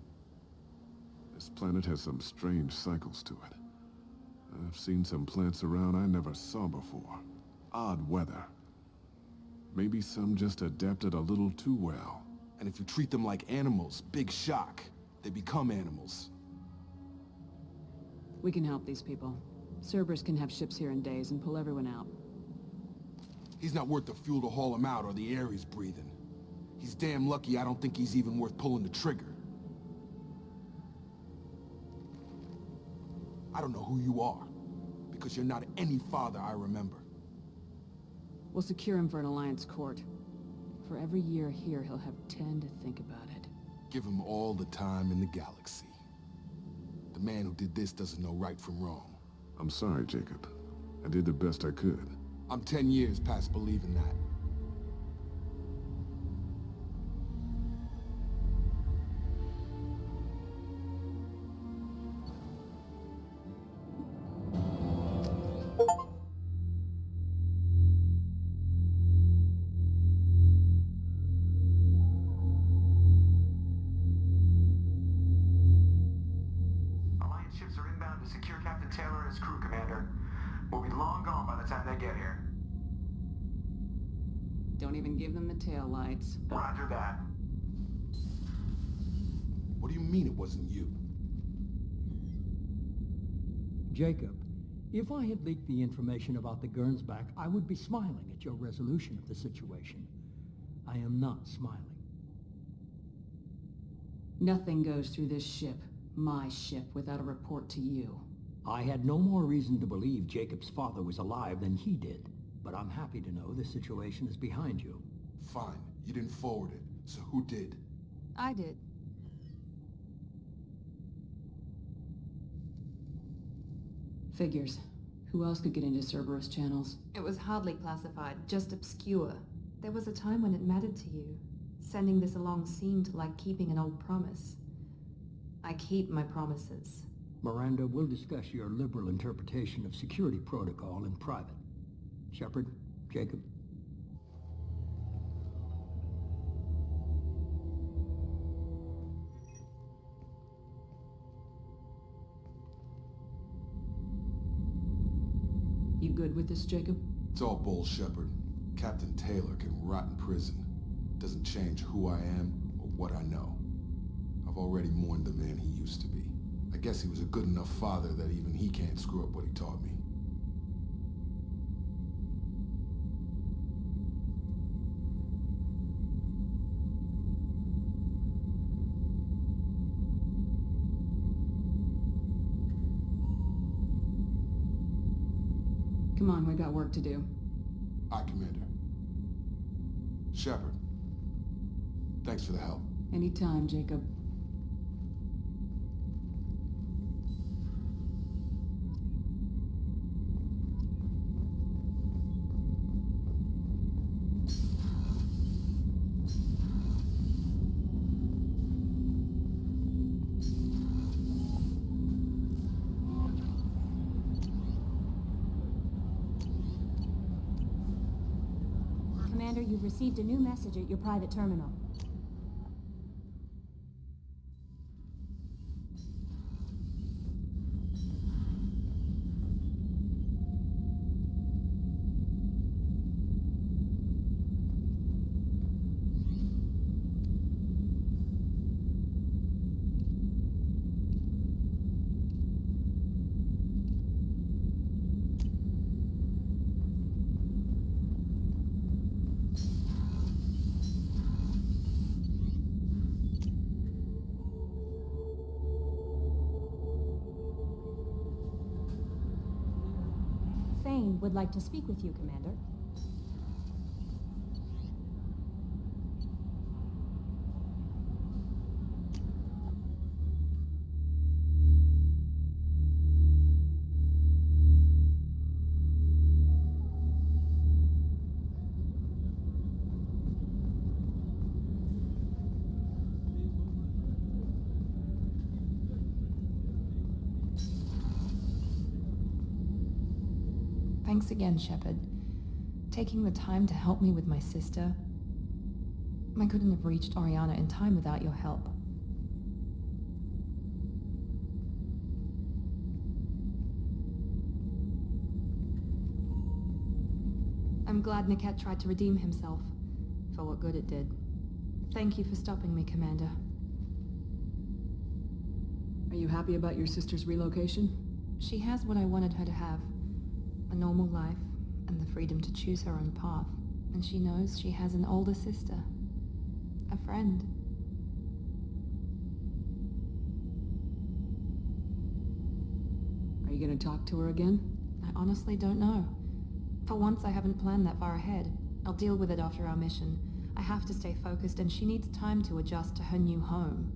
[SPEAKER 2] This planet has some strange cycles to it. I've seen some plants around I never saw before. Odd weather. Maybe some just adapted a little too well.
[SPEAKER 14] And if you treat them like animals, big shock. They become animals.
[SPEAKER 4] We can help these people. Cerberus can have ships here in days and pull everyone out.
[SPEAKER 14] He's not worth the fuel to haul him out or the air he's breathing. He's damn lucky I don't think he's even worth pulling the trigger. I don't know who you are, because you're not any father I remember.
[SPEAKER 4] We'll secure him for an Alliance court. For every year here, he'll have 10 to think about it.
[SPEAKER 14] Give him all the time in the galaxy. The man who did this doesn't know right from wrong.
[SPEAKER 2] I'm sorry, Jacob. I did the best I could.
[SPEAKER 14] I'm 10 years past believing that.
[SPEAKER 9] Alliance ships are inbound to secure Captain Taylor and his crew, Commander. We'll be long gone by the time they get here.
[SPEAKER 4] Don't even give them the tail lights.
[SPEAKER 9] Roger that.
[SPEAKER 14] What do you mean it wasn't you?
[SPEAKER 3] Jacob, if I had leaked the information about the Gernsback, I would be smiling at your resolution of the situation. I am not smiling.
[SPEAKER 4] Nothing goes through this ship, my ship, without a report to you.
[SPEAKER 3] I had no more reason to believe Jacob's father was alive than he did, but I'm happy to know the situation is behind you.
[SPEAKER 14] Fine, you didn't forward it, so who did?
[SPEAKER 12] I did.
[SPEAKER 4] Figures. Who else could get into Cerberus channels?
[SPEAKER 12] It was hardly classified, just obscure. There was a time when it mattered to you. Sending this along seemed like keeping an old promise. I keep my promises.
[SPEAKER 3] Miranda, we'll discuss your liberal interpretation of security protocol in private. Shepard, Jacob.
[SPEAKER 4] You good with this, Jacob?
[SPEAKER 14] It's all bull, Shepard. Captain Taylor can rot in prison. Doesn't change who I am or what I know. I've already mourned the man he used to be. I guess he was a good enough father that even he can't screw up what he taught me.
[SPEAKER 4] Come on, we've got work to do.
[SPEAKER 14] Aye, Commander. Shepard, thanks for the help.
[SPEAKER 4] Anytime, Jacob.
[SPEAKER 13] Commander, you've received a new message at your private terminal. Fane would like to speak with you, Commander.
[SPEAKER 12] Thanks again, Shepard. Taking the time to help me with my sister. I couldn't have reached Oriana in time without your help. I'm glad Niket tried to redeem himself, for what good it did. Thank you for stopping me, Commander.
[SPEAKER 4] Are you happy about your sister's relocation?
[SPEAKER 12] She has what I wanted her to have. A normal life, and the freedom to choose her own path. And she knows she has an older sister. A friend.
[SPEAKER 4] Are you gonna talk to her again?
[SPEAKER 12] I honestly don't know. For once, I haven't planned that far ahead. I'll deal with it after our mission. I have to stay focused, and she needs time to adjust to her new home.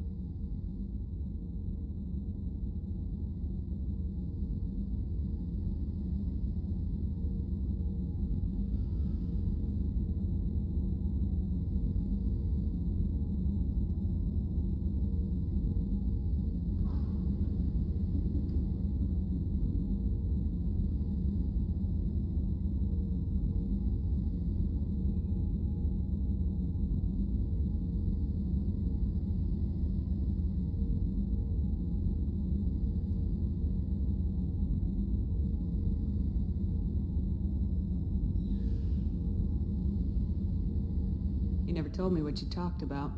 [SPEAKER 4] You never told me what you talked about.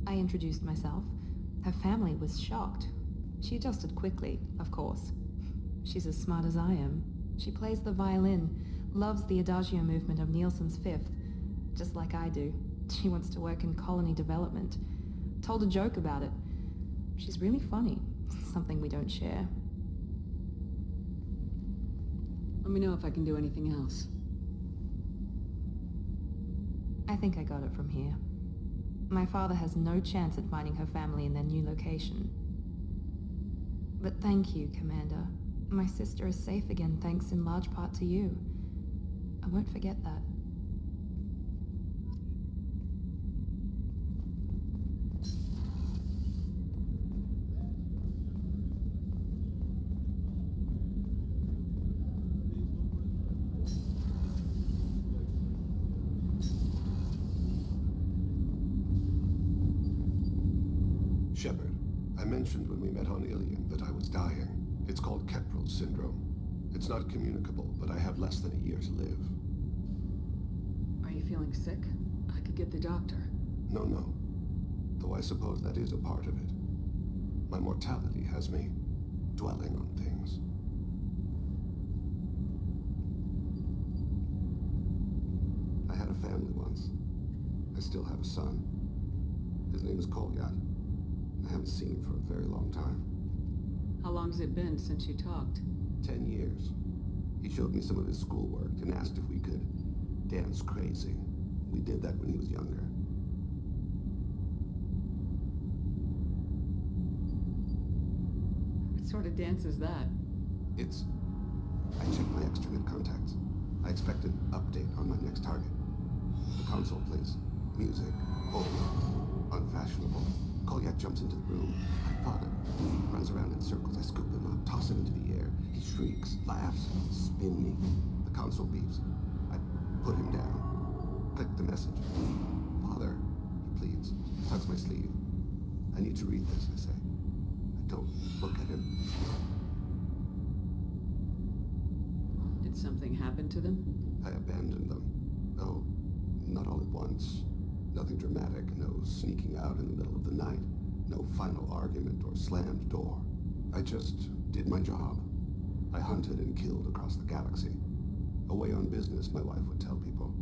[SPEAKER 12] I introduced myself. Her family was shocked. She adjusted quickly, of course. She's as smart as I am. She plays the violin, loves the Adagio movement of Nielsen's Fifth, just like I do. She wants to work in colony development. Told a joke about it. She's really funny, something we don't share.
[SPEAKER 4] Let me know if I can do anything else.
[SPEAKER 12] I think I got it from here. My father has no chance at finding her family in their new location. But thank you, Commander. My sister is safe again thanks in large part to you. I won't forget that.
[SPEAKER 10] Shepard, I mentioned when we met on Ilium that I was dying. It's called Keprel syndrome. It's not communicable, but I have less than a year to live.
[SPEAKER 4] Are you feeling sick? I could get the doctor.
[SPEAKER 10] No. Though I suppose that is a part of it. My mortality has me dwelling on things. I had a family once. I still have a son. His name is Kolyat. I haven't seen him for a very long time.
[SPEAKER 4] How long's it been since you talked?
[SPEAKER 10] 10 years. He showed me some of his schoolwork and asked if we could dance crazy. We did that when he was younger.
[SPEAKER 4] What sort of dance is that?
[SPEAKER 10] I checked my extranet contacts. I expect an update on my next target. The console plays music, old, unfashionable. Kolyat jumps into the room. My father runs around in circles. I scoop him up, toss him into the air. He shrieks, laughs, spin me. The console beeps. I put him down. Click the message. Father, he pleads. Tugs my sleeve. I need to read this, I say. I don't look at him.
[SPEAKER 4] Did something happen to them?
[SPEAKER 10] I abandoned them. Oh, not all at once. Nothing dramatic, no sneaking out in the middle of the night, no final argument or slammed door. I just did my job. I hunted and killed across the galaxy. Away on business, my wife would tell people.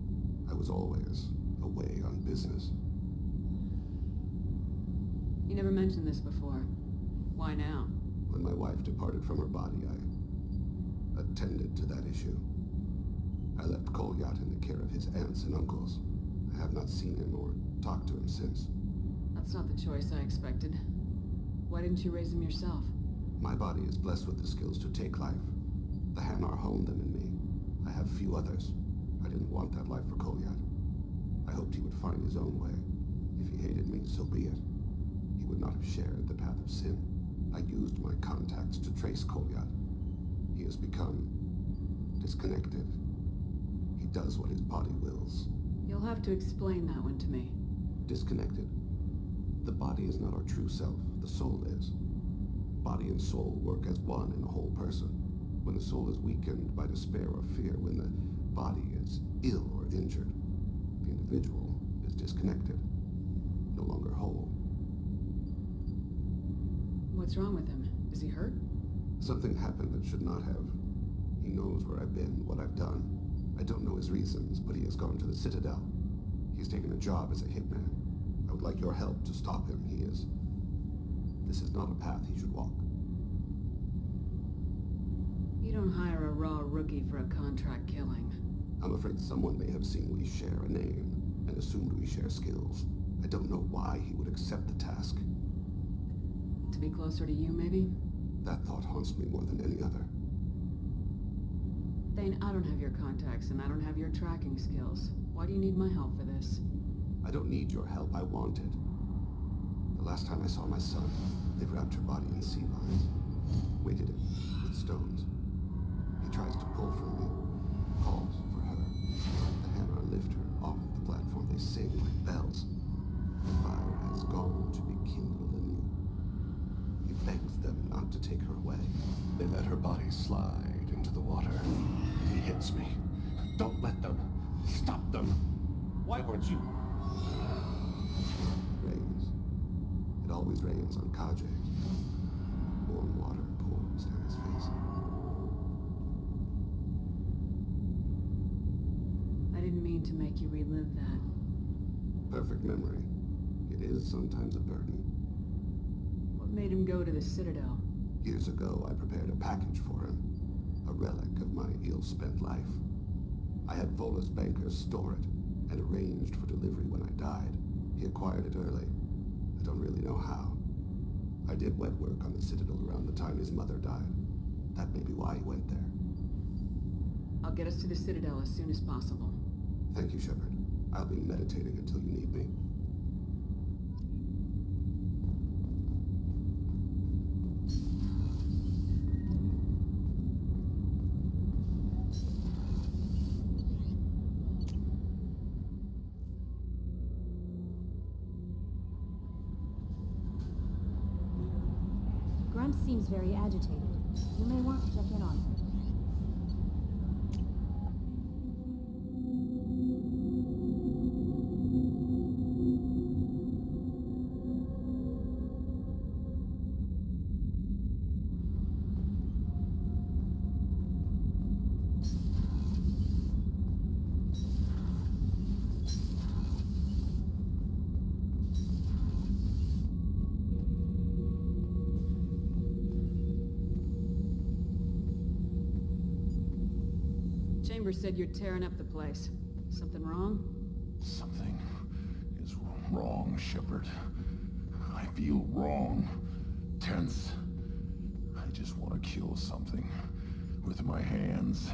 [SPEAKER 10] I was always away on business.
[SPEAKER 4] You never mentioned this before. Why now?
[SPEAKER 10] When my wife departed from her body, I attended to that issue. I left Kolyat in the care of his aunts and uncles. I have not seen him or talked to him since.
[SPEAKER 4] That's not the choice I expected. Why didn't you raise him yourself?
[SPEAKER 10] My body is blessed with the skills to take life. The Hanar honed them in me. I have few others. I didn't want that life for Kolyat. I hoped he would find his own way. If he hated me, so be it. He would not have shared the path of sin. I used my contacts to trace Kolyat. He has become disconnected. He does what his body wills.
[SPEAKER 4] You'll have to explain that one to me.
[SPEAKER 10] disconnected. The body is not our true self, the soul is. Body and soul work as one in a whole person. When the soul is weakened by despair or fear, when the body is ill or injured, the individual is disconnected, no longer whole.
[SPEAKER 4] What's wrong with him? Is he hurt?
[SPEAKER 10] Something happened that should not have. He knows where I've been, what I've done. I don't know his reasons, but he has gone to the Citadel. He's taken a job as a hitman. I would like your help to stop him. This is not a path he should walk.
[SPEAKER 4] You don't hire a raw rookie for a contract killing.
[SPEAKER 10] I'm afraid someone may have seen we share a name and assumed we share skills. I don't know why he would accept the task.
[SPEAKER 4] To be closer to you, maybe?
[SPEAKER 10] That thought haunts me more than any other.
[SPEAKER 4] Thane, I don't have your contacts and I don't have your tracking skills. Why do you need my help for this?
[SPEAKER 10] I don't need your help, I want it. The last time I saw my son, they wrapped her body in sea vines, weighted it with stones. He tries to pull from me, calls for her. The hammer lift her off the platform. They sing like bells. The fire has gone to be kindled anew. He begs them not to take her away.
[SPEAKER 19] They let her body slide into the water. He hits me. Don't let them. Stop them. Why weren't you?
[SPEAKER 10] Rains. It always rains on Kaje. Warm water pours down his face.
[SPEAKER 4] I didn't mean to make you relive that.
[SPEAKER 10] Perfect memory. It is sometimes a burden.
[SPEAKER 4] What made him go to the Citadel?
[SPEAKER 10] Years ago, I prepared a package for him. A relic of my ill-spent life. I had Volus bankers store it, and arranged for delivery when I died. He acquired it early. I don't really know how. I did wet work on the Citadel around the time his mother died. That may be why he went there.
[SPEAKER 4] I'll get us to the Citadel as soon as possible.
[SPEAKER 10] Thank you, Shepard. I'll be meditating until you need me.
[SPEAKER 13] Grunt seems very agitated. You may want to check in on her.
[SPEAKER 4] Chambers said you're tearing up the place. Something wrong?
[SPEAKER 19] Something is wrong, Shepard. I feel wrong. Tense. I just want to kill something. With my hands.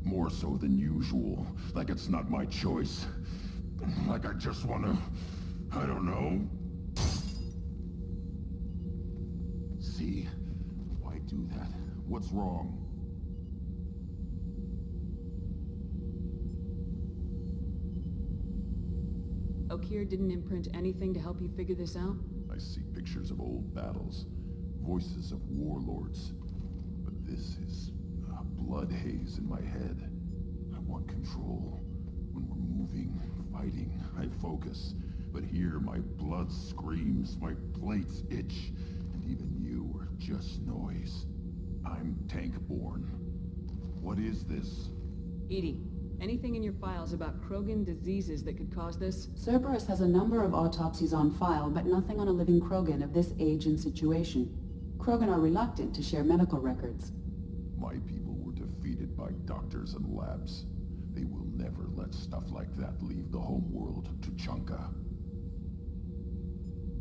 [SPEAKER 19] More so than usual. Like it's not my choice. Like I just want to... I don't know. See? Why do that? What's wrong?
[SPEAKER 4] Okeer didn't imprint anything to help you figure this out?
[SPEAKER 19] I see pictures of old battles, voices of warlords. But this is a blood haze in my head. I want control. When we're moving, fighting, I focus. But here my blood screams, my plates itch, and even you are just noise. I'm tank-born. What is this?
[SPEAKER 4] EDI, anything in your files about Krogan diseases that could cause this?
[SPEAKER 1] Cerberus has a number of autopsies on file, but nothing on a living Krogan of this age and situation. Krogan are reluctant to share medical records.
[SPEAKER 19] My people were defeated by doctors and labs. They will never let stuff like that leave the homeworld to Chunka.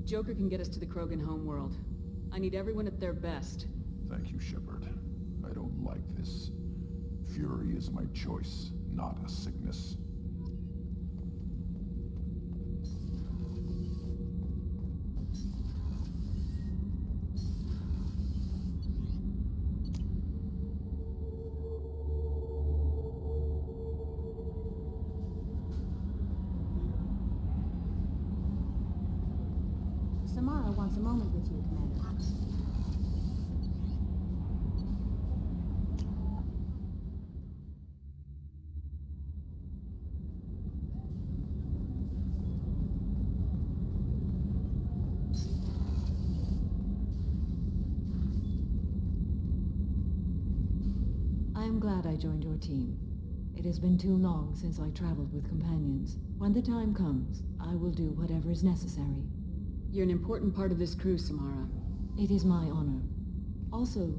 [SPEAKER 4] Joker can get us to the Krogan homeworld. I need everyone at their best.
[SPEAKER 19] Thank you, Shepard. I don't like this. Fury is my choice, not a sickness.
[SPEAKER 13] Samara wants a moment with you, Commander.
[SPEAKER 20] I am glad I joined your team. It has been too long since I traveled with companions. When the time comes, I will do whatever is necessary.
[SPEAKER 4] You're an important part of this crew, Samara.
[SPEAKER 20] It is my honor. Also,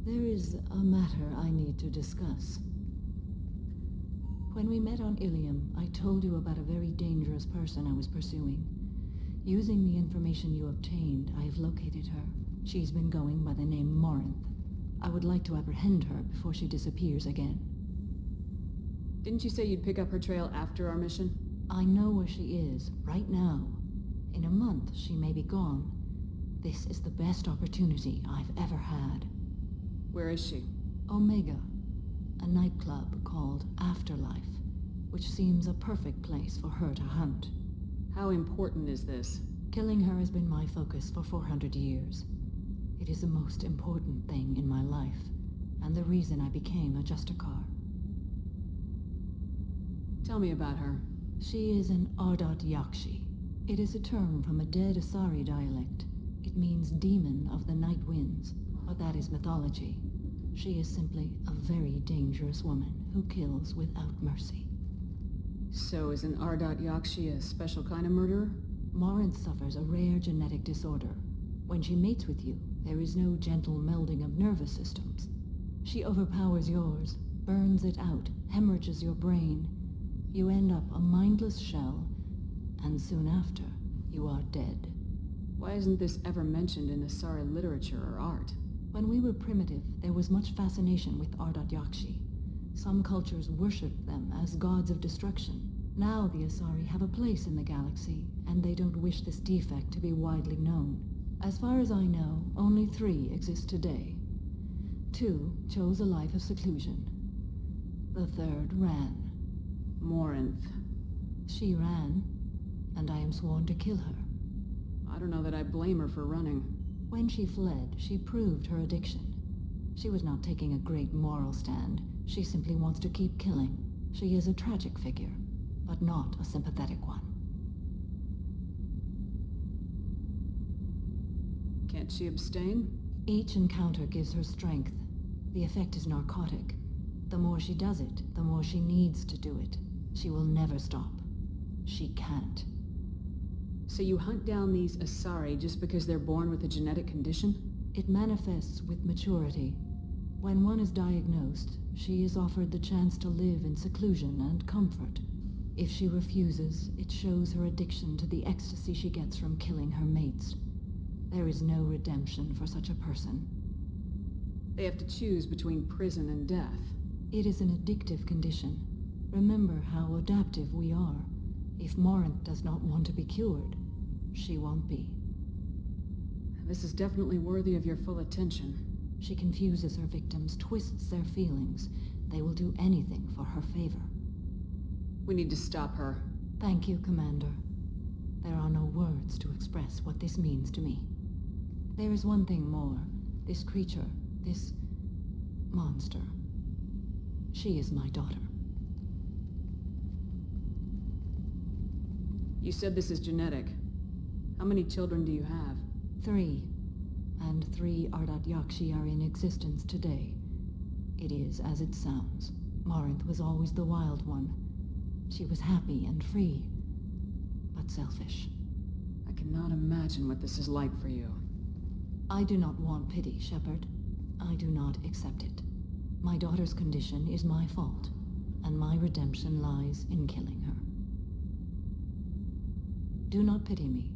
[SPEAKER 20] there is a matter I need to discuss. When we met on Ilium, I told you about a very dangerous person I was pursuing. Using the information you obtained, I have located her. She's been going by the name Morinth. I would like to apprehend her before she disappears again.
[SPEAKER 4] Didn't you say you'd pick up her trail after our mission?
[SPEAKER 20] I know where she is, right now. In a month, she may be gone. This is the best opportunity I've ever had.
[SPEAKER 4] Where is she?
[SPEAKER 20] Omega, a nightclub called Afterlife, which seems a perfect place for her to hunt.
[SPEAKER 4] How important is this?
[SPEAKER 20] Killing her has been my focus for 400 years. It is the most important thing in my life, and the reason I became a Justicar.
[SPEAKER 4] Tell me about her.
[SPEAKER 20] She is an Ardat Yakshi. It is a term from a dead Asari dialect. It means demon of the night winds, but that is mythology. She is simply a very dangerous woman who kills without mercy.
[SPEAKER 4] So is an Ardat Yakshi a special kind of murderer?
[SPEAKER 20] Morinth suffers a rare genetic disorder. When she mates with you, there is no gentle melding of nervous systems. She overpowers yours, burns it out, hemorrhages your brain. You end up a mindless shell, and soon after, you are dead.
[SPEAKER 4] Why isn't this ever mentioned in Asari literature or art?
[SPEAKER 20] When we were primitive, there was much fascination with Ardat Yakshi. Some cultures worshipped them as gods of destruction. Now the Asari have a place in the galaxy, and they don't wish this defect to be widely known. As far as I know, only 3 exist today. 2 chose a life of seclusion. The 3rd ran.
[SPEAKER 4] Morinth.
[SPEAKER 20] She ran, and I am sworn to kill her.
[SPEAKER 4] I don't know that I blame her for running.
[SPEAKER 20] When she fled, she proved her addiction. She was not taking a great moral stand. She simply wants to keep killing. She is a tragic figure, but not a sympathetic one.
[SPEAKER 4] Can't she abstain?
[SPEAKER 20] Each encounter gives her strength. The effect is narcotic. The more she does it, the more she needs to do it. She will never stop. She can't.
[SPEAKER 4] So you hunt down these Asari just because they're born with a genetic condition?
[SPEAKER 20] It manifests with maturity. When one is diagnosed, she is offered the chance to live in seclusion and comfort. If she refuses, it shows her addiction to the ecstasy she gets from killing her mates. There is no redemption for such a person.
[SPEAKER 4] They have to choose between prison and death.
[SPEAKER 20] It is an addictive condition. Remember how adaptive we are. If Morinth does not want to be cured, she won't be.
[SPEAKER 4] This is definitely worthy of your full attention.
[SPEAKER 20] She confuses her victims, twists their feelings. They will do anything for her favor.
[SPEAKER 4] We need to stop her.
[SPEAKER 20] Thank you, Commander. There are no words to express what this means to me. There is one thing more. This creature, this monster. She is my daughter.
[SPEAKER 4] You said this is genetic. How many children do you have?
[SPEAKER 20] 3. And 3 Ardat Yakshi are in existence today. It is as it sounds. Morinth was always the wild one. She was happy and free, but selfish.
[SPEAKER 4] I cannot imagine what this is like for you.
[SPEAKER 20] I do not want pity, Shepard. I do not accept it. My daughter's condition is my fault, and my redemption lies in killing her. Do not pity me.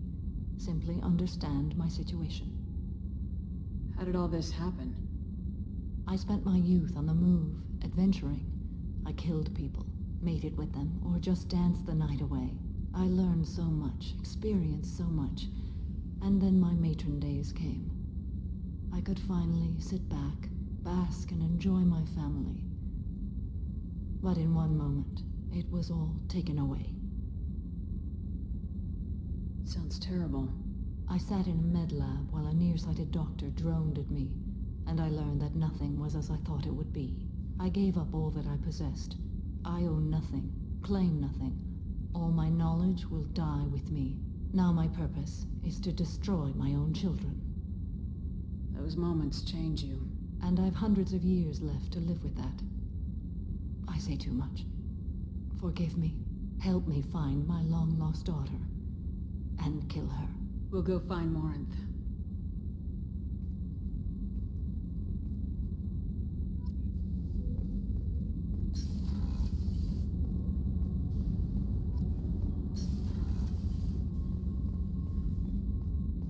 [SPEAKER 20] Simply understand my situation.
[SPEAKER 4] How did all this happen?
[SPEAKER 20] I spent my youth on the move, adventuring. I killed people, mated with them, or just danced the night away. I learned so much, experienced so much, and then my matron days came. I could finally sit back, bask and enjoy my family. But in one moment, it was all taken away.
[SPEAKER 4] Sounds terrible.
[SPEAKER 20] I sat in a med lab while a nearsighted doctor droned at me, and I learned that nothing was as I thought it would be. I gave up all that I possessed. I own nothing, claim nothing. All my knowledge will die with me. Now my purpose is to destroy my own children.
[SPEAKER 4] Those moments change you.
[SPEAKER 20] And I've hundreds of years left to live with that. I say too much. Forgive me. Help me find my long-lost daughter. And kill her.
[SPEAKER 4] We'll go find Morinth.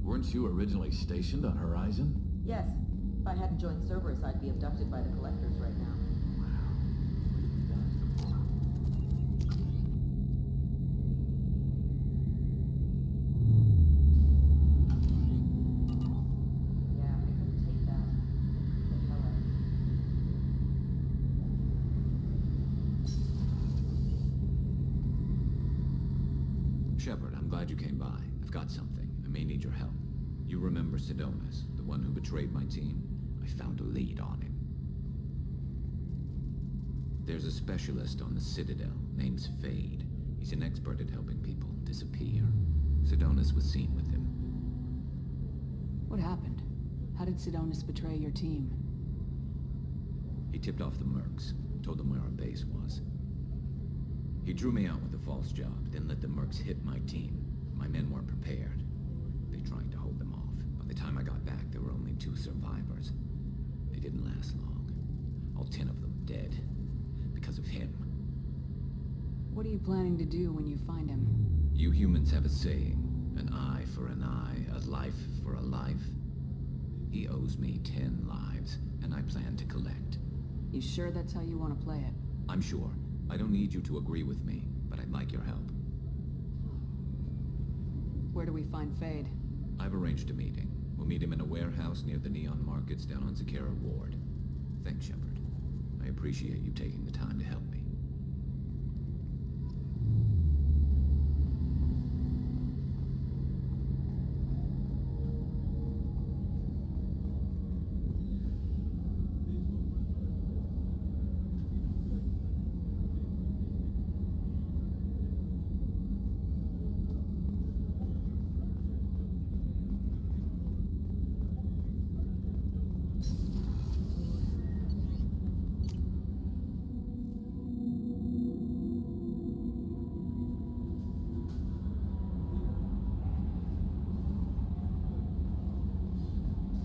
[SPEAKER 16] Weren't you originally stationed on Horizon?
[SPEAKER 11] Yes. If I hadn't joined Cerberus, I'd be abducted by the Collectors right now. Yeah, I couldn't take that. The hell out of it.
[SPEAKER 16] Shepard, I'm glad you came by. I've got something. I may need your help. You remember Sidonus, the one who betrayed my team? I found a lead on him. There's a specialist on the Citadel, named Fade. He's an expert at helping people disappear. Sidonus was seen with him.
[SPEAKER 4] What happened? How did Sidonus betray your team?
[SPEAKER 16] He tipped off the Mercs, told them where our base was. He drew me out with a false job, then let the Mercs hit my team. My men weren't prepared. They tried to hold them off. By the time I got back, there were only 2 survivors. They didn't last long. All 10 of them dead. Because of him.
[SPEAKER 4] What are you planning to do when you find him?
[SPEAKER 16] You humans have a saying, an eye for an eye, a life for a life. He owes me 10 lives, and I plan to collect.
[SPEAKER 4] You sure that's how you want to play it?
[SPEAKER 16] I'm sure. I don't need you to agree with me, but I'd like your help.
[SPEAKER 4] Where do we find Fade?
[SPEAKER 16] I've arranged a meeting. We'll meet him in a warehouse near the Neon Markets down on Zakera Ward. Thanks, Shepard. I appreciate you taking the time to help me.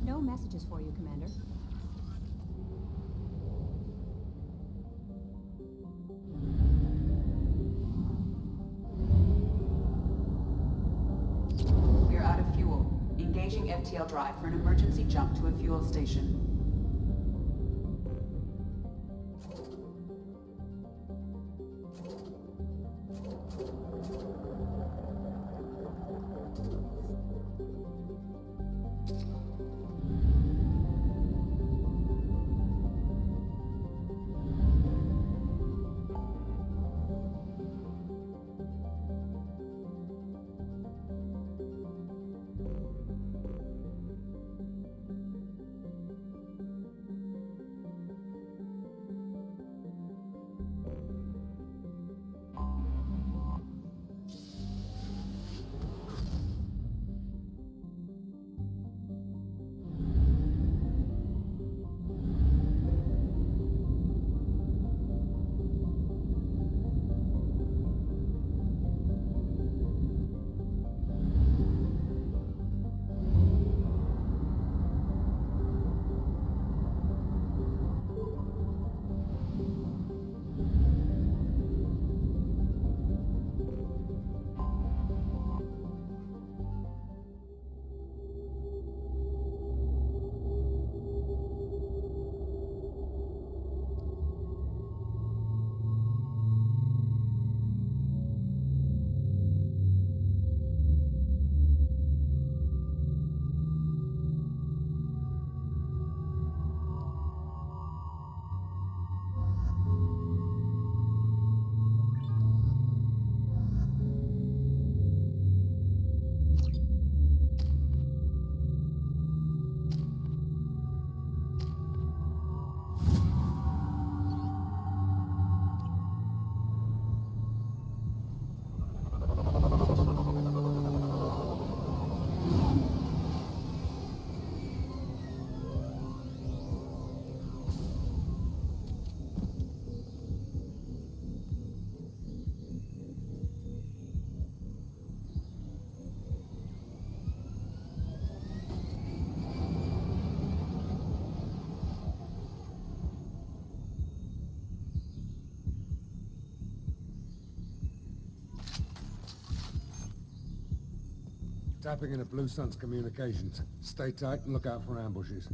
[SPEAKER 13] No messages for you, Commander.
[SPEAKER 1] We're out of fuel. Engaging FTL drive for an emergency jump to a fuel station.
[SPEAKER 21] Tapping into Blue Sun's communications. Stay tight and look out for ambushes.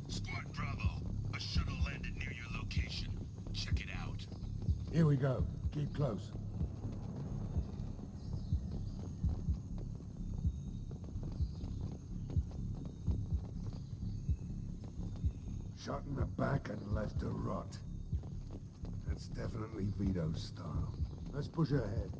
[SPEAKER 9] Squad Bravo, a shuttle landed near your location. Check it out.
[SPEAKER 21] Here we go. Keep close. Shot in the back and left to rot. That's definitely Vito's style. Let's push ahead.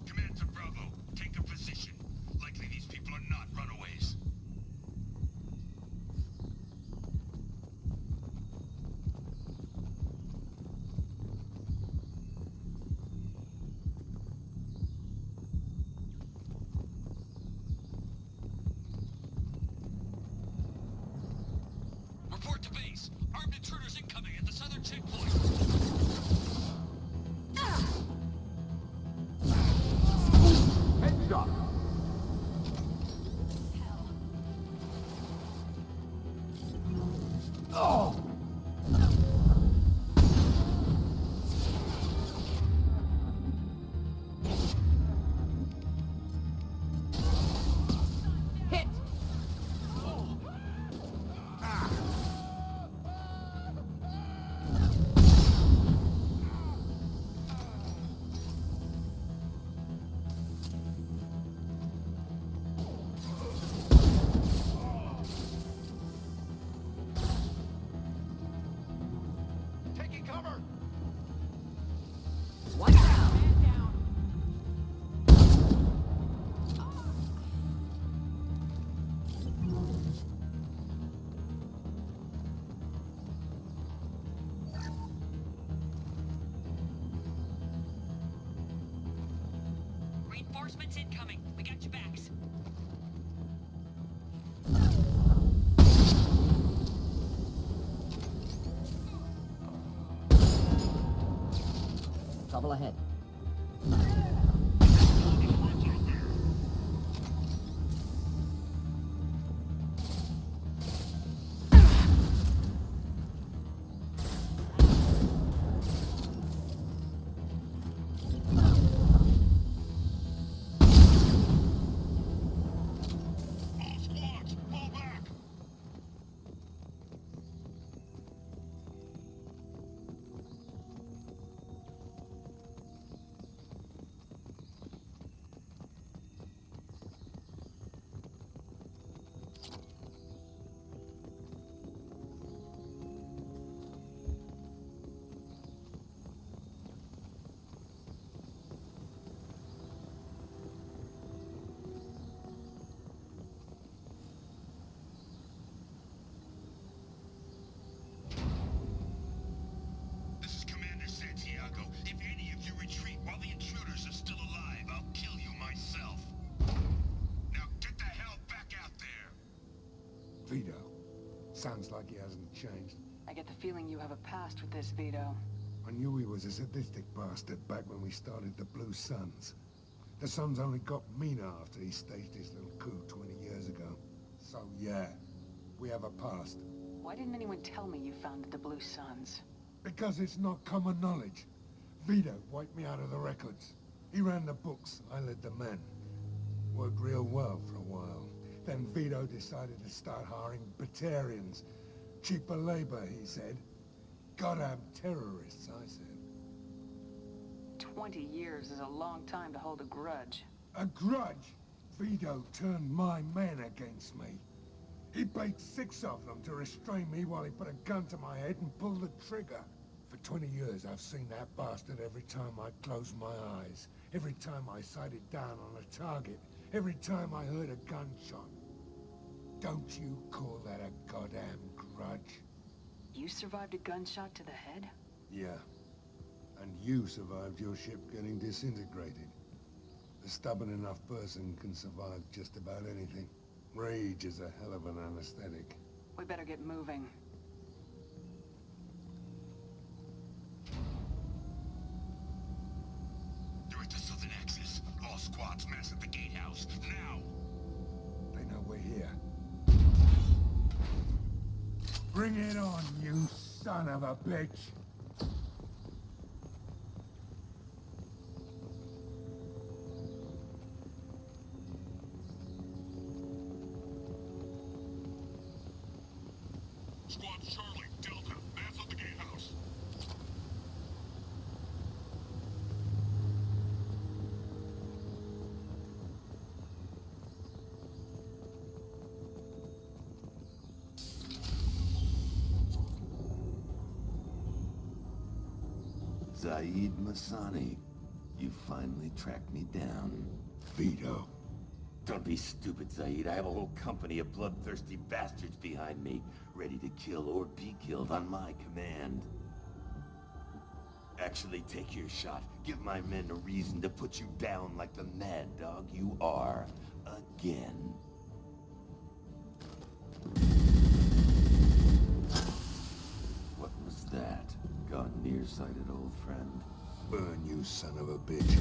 [SPEAKER 9] Command to Bravo, take a position. Likely these people are not runaways. Report to base. Armed intruders incoming at the southern checkpoint.
[SPEAKER 21] Headshot! Oh!
[SPEAKER 18] Hit!
[SPEAKER 9] Taking cover!
[SPEAKER 18] Watch out! Man down!
[SPEAKER 7] Reinforcements incoming. We got your backs.
[SPEAKER 15] Trouble ahead.
[SPEAKER 9] All squads, fall back! This is Commander Santiago. If any of you retreat while the intruders are still alive, I'll kill you myself. Now get the hell back out there!
[SPEAKER 21] Vito. Sounds like he hasn't changed.
[SPEAKER 4] I get the feeling you have a past with this, Vito.
[SPEAKER 21] I knew he was a sadistic bastard back when we started the Blue Suns. The Suns only got meaner after he staged his little coup 20 years ago. So yeah, we have a past.
[SPEAKER 4] Why didn't anyone tell me you founded the Blue Suns?
[SPEAKER 21] Because it's not common knowledge. Vito wiped me out of the records. He ran the books, I led the men. Worked real well for a while. Then Vito decided to start hiring Batarians. Cheaper labor, he said. Goddamn terrorists, I said.
[SPEAKER 4] 20 years is a long time to hold a grudge.
[SPEAKER 21] A grudge? Vito turned my men against me. He paid 6 of them to restrain me while he put a gun to my head and pulled the trigger. For 20 years I've seen that bastard every time I closed my eyes. Every time I sighted down on a target. Every time I heard a gunshot. Don't you call that a goddamn grudge?
[SPEAKER 4] You survived a gunshot to the head?
[SPEAKER 21] Yeah. And you survived your ship getting disintegrated. A stubborn enough person can survive just about anything. Rage is a hell of an anesthetic.
[SPEAKER 4] We better get moving.
[SPEAKER 9] You're at the southern axis. All squads mass at the gatehouse. Now!
[SPEAKER 21] They know we're here. Bring it on, you son of a bitch!
[SPEAKER 9] Squad Charlie, Delta, mass at the gatehouse.
[SPEAKER 6] Zaid Masani, you finally tracked me down.
[SPEAKER 21] Vito.
[SPEAKER 6] Don't be stupid, Zaid. I have a whole company of bloodthirsty bastards behind me, ready to kill or be killed on my command. Actually, take your shot. Give my men a reason to put you down like the mad dog you are. Again. What was that? Gone nearsighted, old friend.
[SPEAKER 21] Burn, you son of a bitch.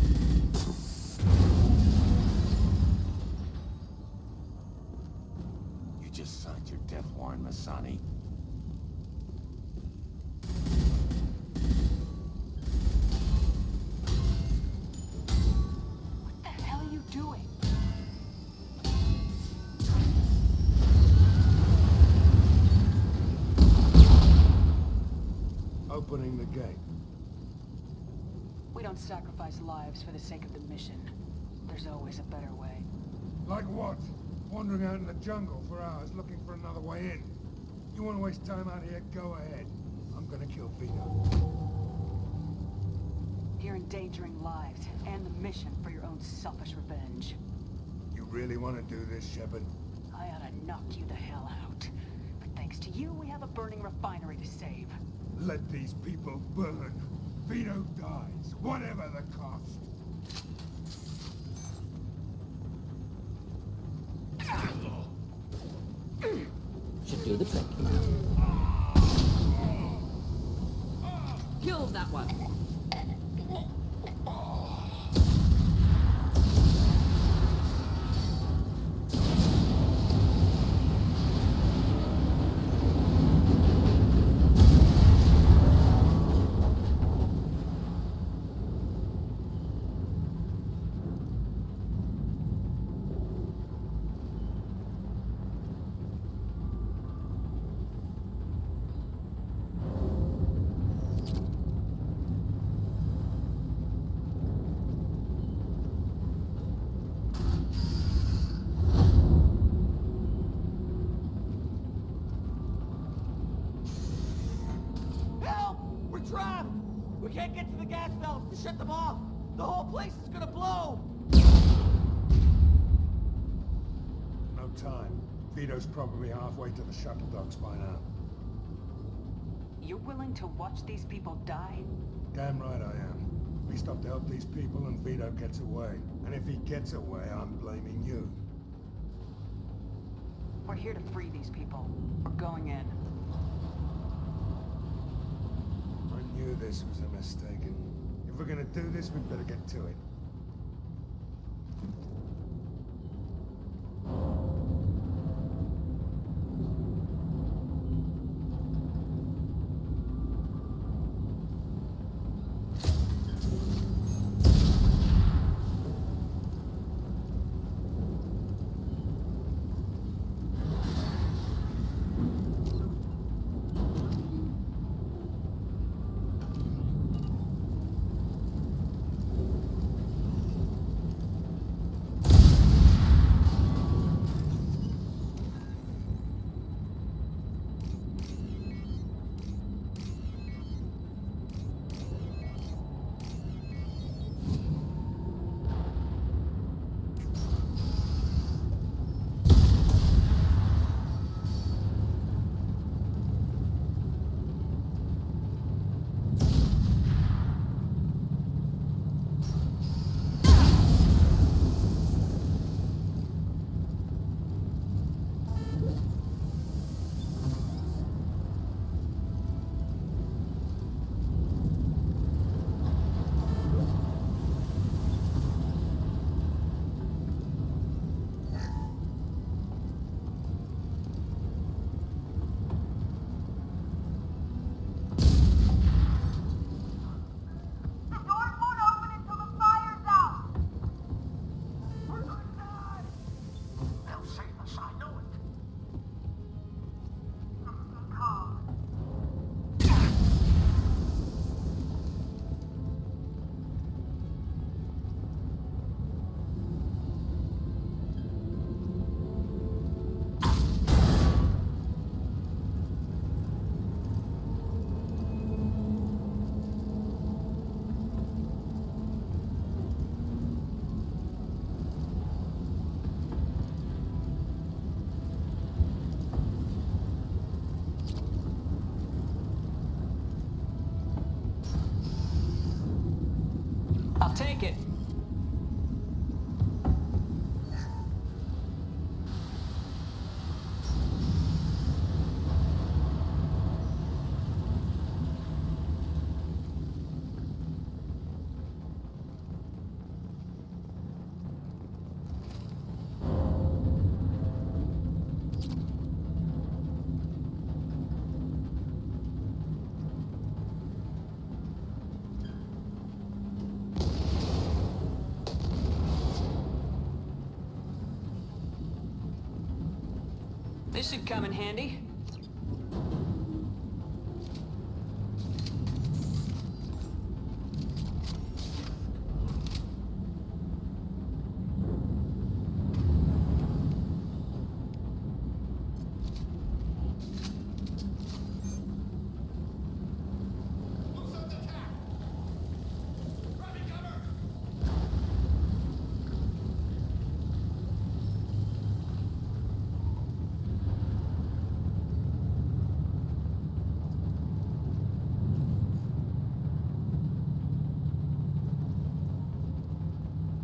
[SPEAKER 6] You just signed your death warrant, Masani.
[SPEAKER 4] What the hell are you doing?
[SPEAKER 21] Opening the gate.
[SPEAKER 4] We don't sacrifice lives for the sake of the mission. There's always a better way.
[SPEAKER 21] Like what? Wandering out in the jungle for hours looking for another way in. You want to waste time out here? Go ahead. I'm gonna kill Vito.
[SPEAKER 4] You're endangering lives and the mission for your own selfish revenge.
[SPEAKER 21] You really want to do this, Shepard?
[SPEAKER 4] I ought to knock you the hell out. But thanks to you, we have a burning refinery to save.
[SPEAKER 21] Let these people burn. Vito dies, whatever the cost.
[SPEAKER 20] Should do the trick. Killed that one.
[SPEAKER 22] Trapped! We can't get to the gas valves to shut them off! The whole place is gonna blow!
[SPEAKER 21] No time. Vito's probably halfway to the shuttle docks by now.
[SPEAKER 4] You're willing to watch these people die?
[SPEAKER 21] Damn right I am. We stop to help these people and Vito gets away. And if he gets away, I'm blaming you.
[SPEAKER 4] We're here to free these people. We're going in.
[SPEAKER 21] I knew this was a mistake. If we're gonna do this, we'd better get to it.
[SPEAKER 4] I'll take it. This should come in handy.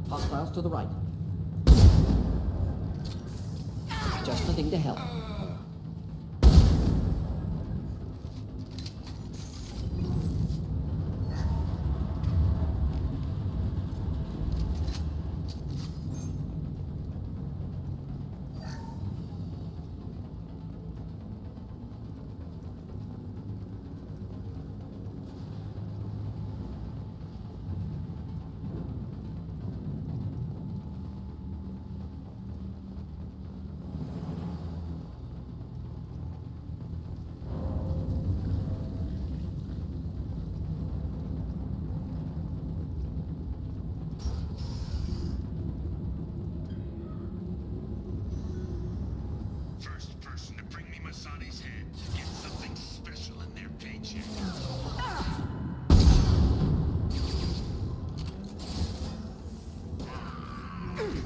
[SPEAKER 5] Hostiles to the right. Just the thing to help.
[SPEAKER 9] First person to bring me Masani's head gets something special in their paycheck.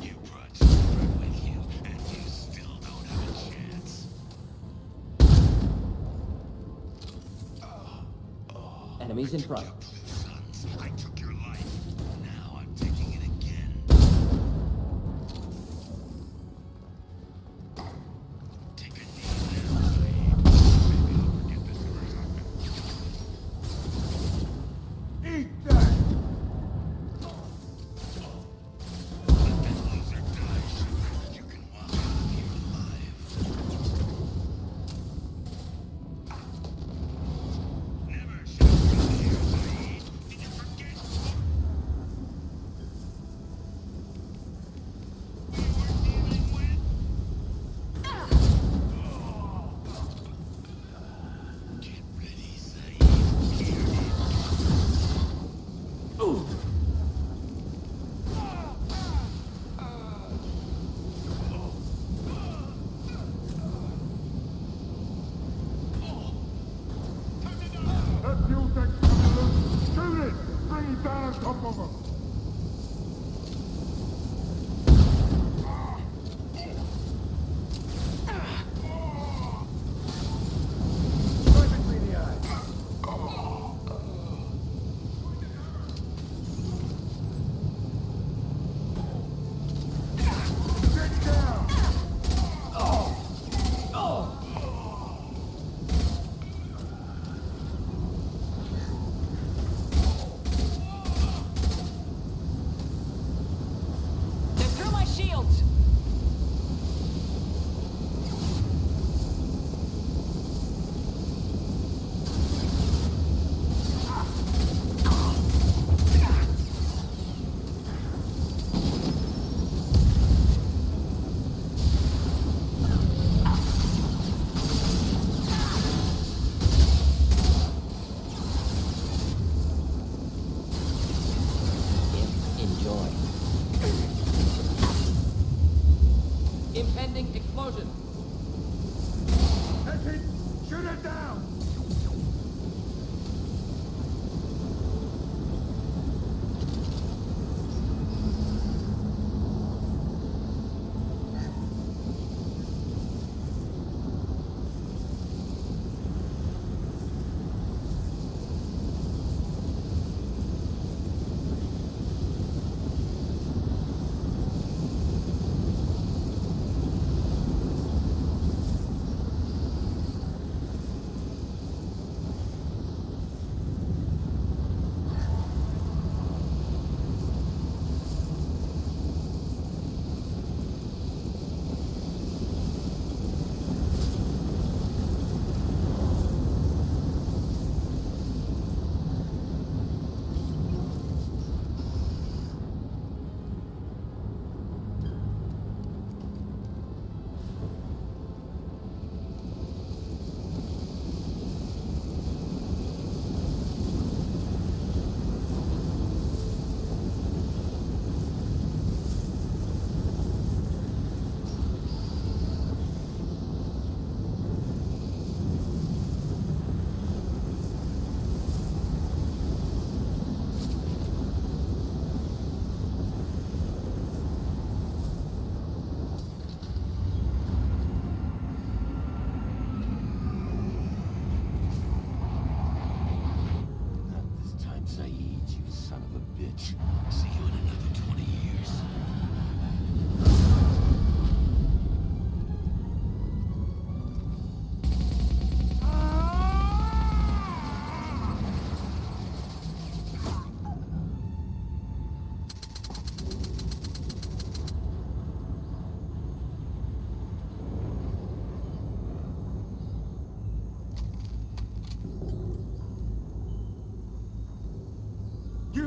[SPEAKER 9] You brought Shepard with you, and you still don't have a chance.
[SPEAKER 5] Enemies in front.
[SPEAKER 9] Sons, I took your life. Now I'm taking it again. Take a knee now, Slade. Maybe I'll forget this ever happened.
[SPEAKER 21] Eat that!
[SPEAKER 9] Let that loser die, Shepard. You can walk out of here alive. Never should have come here, Slade. Did you forget? We were dealing with... Get ready, Slade. Here it comes.
[SPEAKER 5] Ooh.
[SPEAKER 21] That fuel tank's coming loose! Shoot it! Bring it down on top of him! Perfectly the eye. Get down!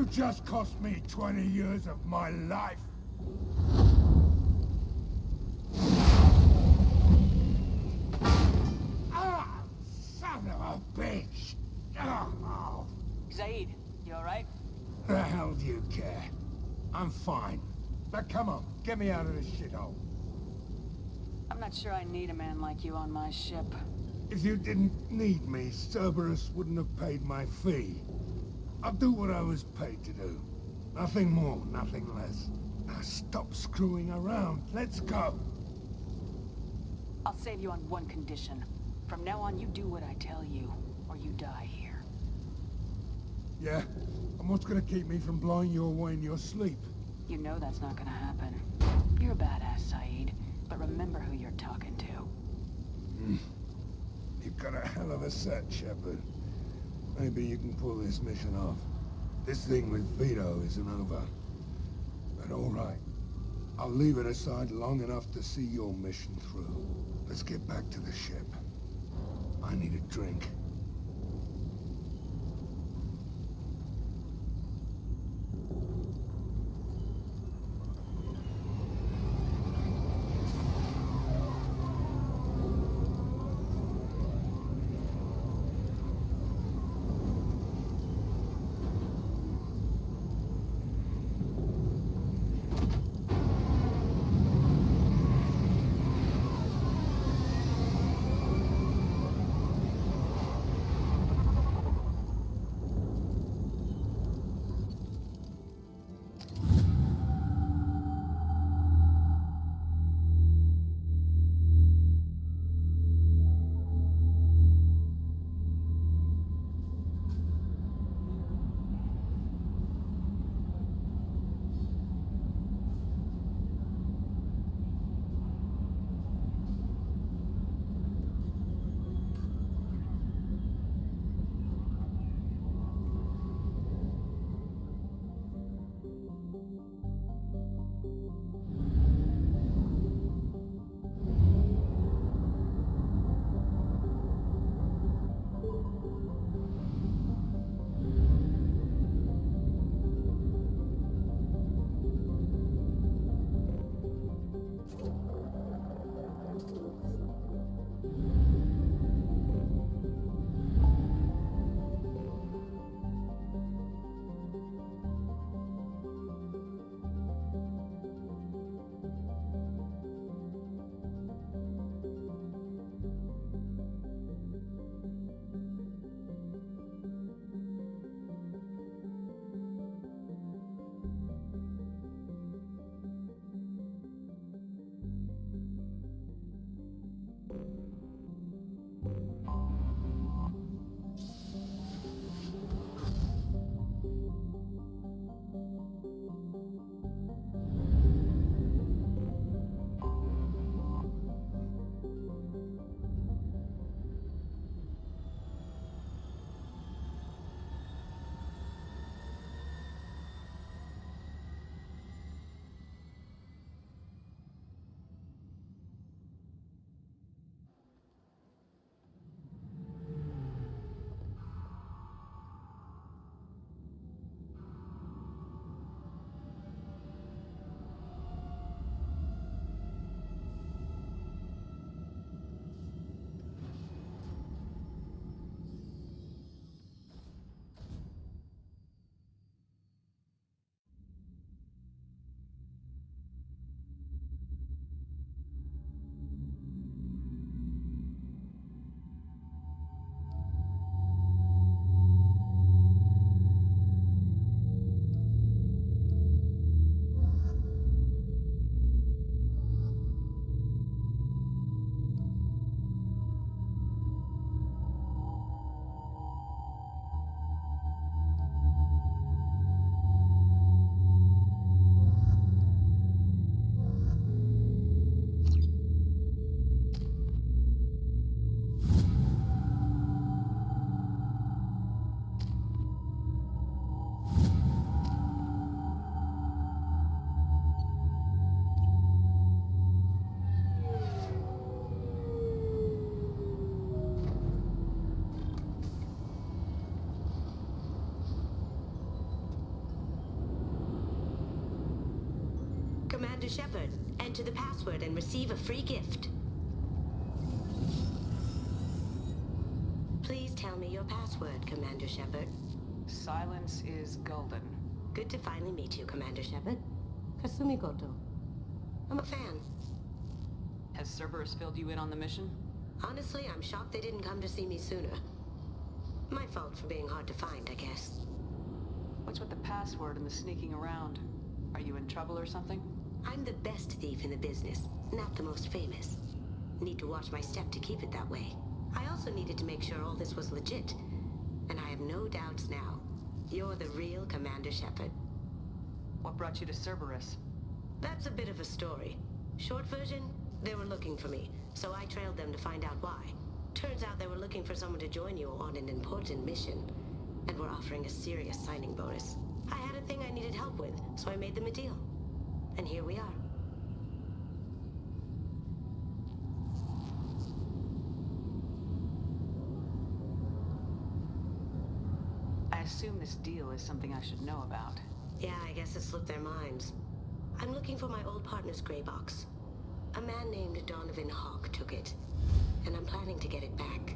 [SPEAKER 21] You just cost me 20 years of my life. Ah, son of a bitch. Oh.
[SPEAKER 4] Zaid, you alright?
[SPEAKER 21] The hell do you care? I'm fine. Now come on, get me out of this shithole.
[SPEAKER 4] I'm not sure I need a man like you on my ship.
[SPEAKER 21] If you didn't need me, Cerberus wouldn't have paid my fee. I'll do what I was paid to do. Nothing more, nothing less. Now stop screwing around. Let's go.
[SPEAKER 4] I'll save you on one condition. From now on, you do what I tell you, or you die here.
[SPEAKER 21] Yeah? And what's gonna keep me from blowing you away in your sleep?
[SPEAKER 4] You know that's not gonna happen. You're a badass, Saeed, but remember who you're talking to.
[SPEAKER 21] You've got a hell of a set, Shepard. Maybe you can pull this mission off. This thing with Vito isn't over. But all right. I'll leave it aside long enough to see your mission through. Let's get back to the ship. I need a drink.
[SPEAKER 8] Commander Shepard. Enter the password and receive a free gift. Please tell me your password, Commander Shepard.
[SPEAKER 4] Silence is golden.
[SPEAKER 8] Good to finally meet you, Commander Shepard. Kasumi Goto. I'm a fan.
[SPEAKER 4] Has Cerberus filled you in on the mission?
[SPEAKER 8] Honestly, I'm shocked they didn't come to see me sooner. My fault for being hard to find, I guess.
[SPEAKER 4] What's with the password and the sneaking around? Are you in trouble or something?
[SPEAKER 8] I'm the best thief in the business, not the most famous. Need to watch my step to keep it that way. I also needed to make sure all this was legit. And I have no doubts now. You're the real Commander Shepard.
[SPEAKER 4] What brought you to Cerberus?
[SPEAKER 8] That's a bit of a story. Short version, they were looking for me, so I trailed them to find out why. Turns out they were looking for someone to join you on an important mission, and were offering a serious signing bonus. I had a thing I needed help with, so I made them a deal. And here we are.
[SPEAKER 4] I assume this deal is something I should know about.
[SPEAKER 8] Yeah, I guess it slipped their minds. I'm looking for my old partner's gray box. A man named Donovan Hawk took it, and I'm planning to get it back.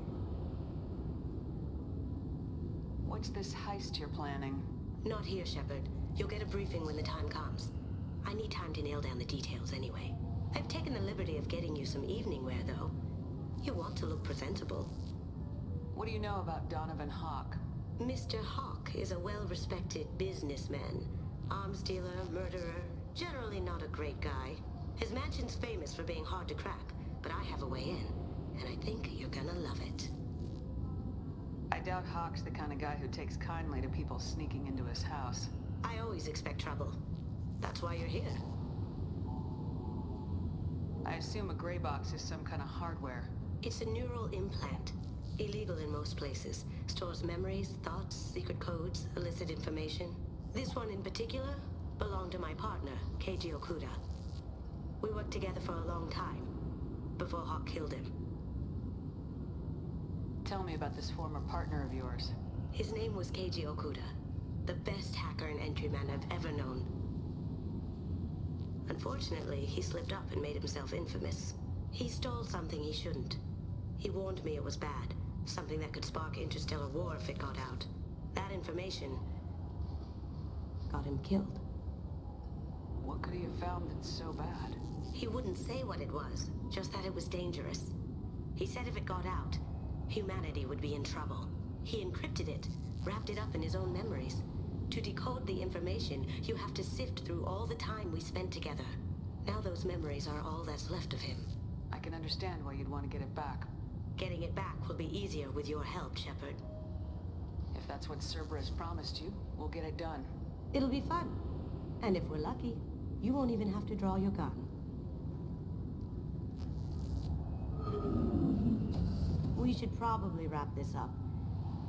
[SPEAKER 4] What's this heist you're planning?
[SPEAKER 8] Not here, Shepard. You'll get a briefing when the time comes. I need time to nail down the details anyway. I've taken the liberty of getting you some evening wear, though. You want to look presentable.
[SPEAKER 4] What do you know about Donovan Hawk?
[SPEAKER 8] Mr. Hawk is a well-respected businessman. Arms dealer, murderer, generally not a great guy. His mansion's famous for being hard to crack, but I have a way in, and I think you're gonna love it.
[SPEAKER 4] I doubt Hawk's the kind of guy who takes kindly to people sneaking into his house.
[SPEAKER 8] I always expect trouble. That's why you're here.
[SPEAKER 4] I assume a gray box is some kind of hardware.
[SPEAKER 8] It's a neural implant. Illegal in most places. Stores memories, thoughts, secret codes, illicit information. This one in particular belonged to my partner, Keiji Okuda. We worked together for a long time, before Hawk killed him.
[SPEAKER 4] Tell me about this former partner of yours.
[SPEAKER 8] His name was Keiji Okuda, the best hacker and entryman I've ever known. Unfortunately, he slipped up and made himself infamous. He stole something he shouldn't. He warned me it was bad, something that could spark interstellar war if it got out. That information got him killed.
[SPEAKER 4] What could he have found that's so bad?
[SPEAKER 8] He wouldn't say what it was, just that it was dangerous. He said if it got out, humanity would be in trouble. He encrypted it, wrapped it up in his own memories. To decode the information, you have to sift through all the time we spent together. Now those memories are all that's left of him.
[SPEAKER 4] I can understand why you'd want to get it back.
[SPEAKER 8] Getting it back will be easier with your help, Shepard.
[SPEAKER 4] If that's what Cerberus promised you, we'll get it done.
[SPEAKER 8] It'll be fun. And if we're lucky, you won't even have to draw your gun. We should probably wrap this up.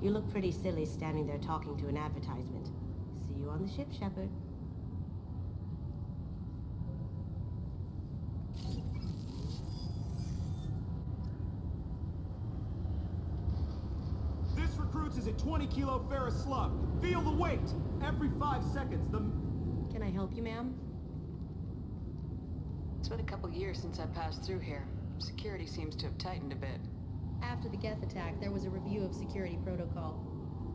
[SPEAKER 8] You look pretty silly standing there talking to an advertisement. See you on the ship, Shepard.
[SPEAKER 17] This recruits is a 20-kilo ferrous slug. Feel the weight! Every 5 seconds, the...
[SPEAKER 8] Can I help you, ma'am?
[SPEAKER 4] It's been a couple years since I passed through here. Security seems to have tightened a bit.
[SPEAKER 23] After the Geth attack, there was a review of security protocol.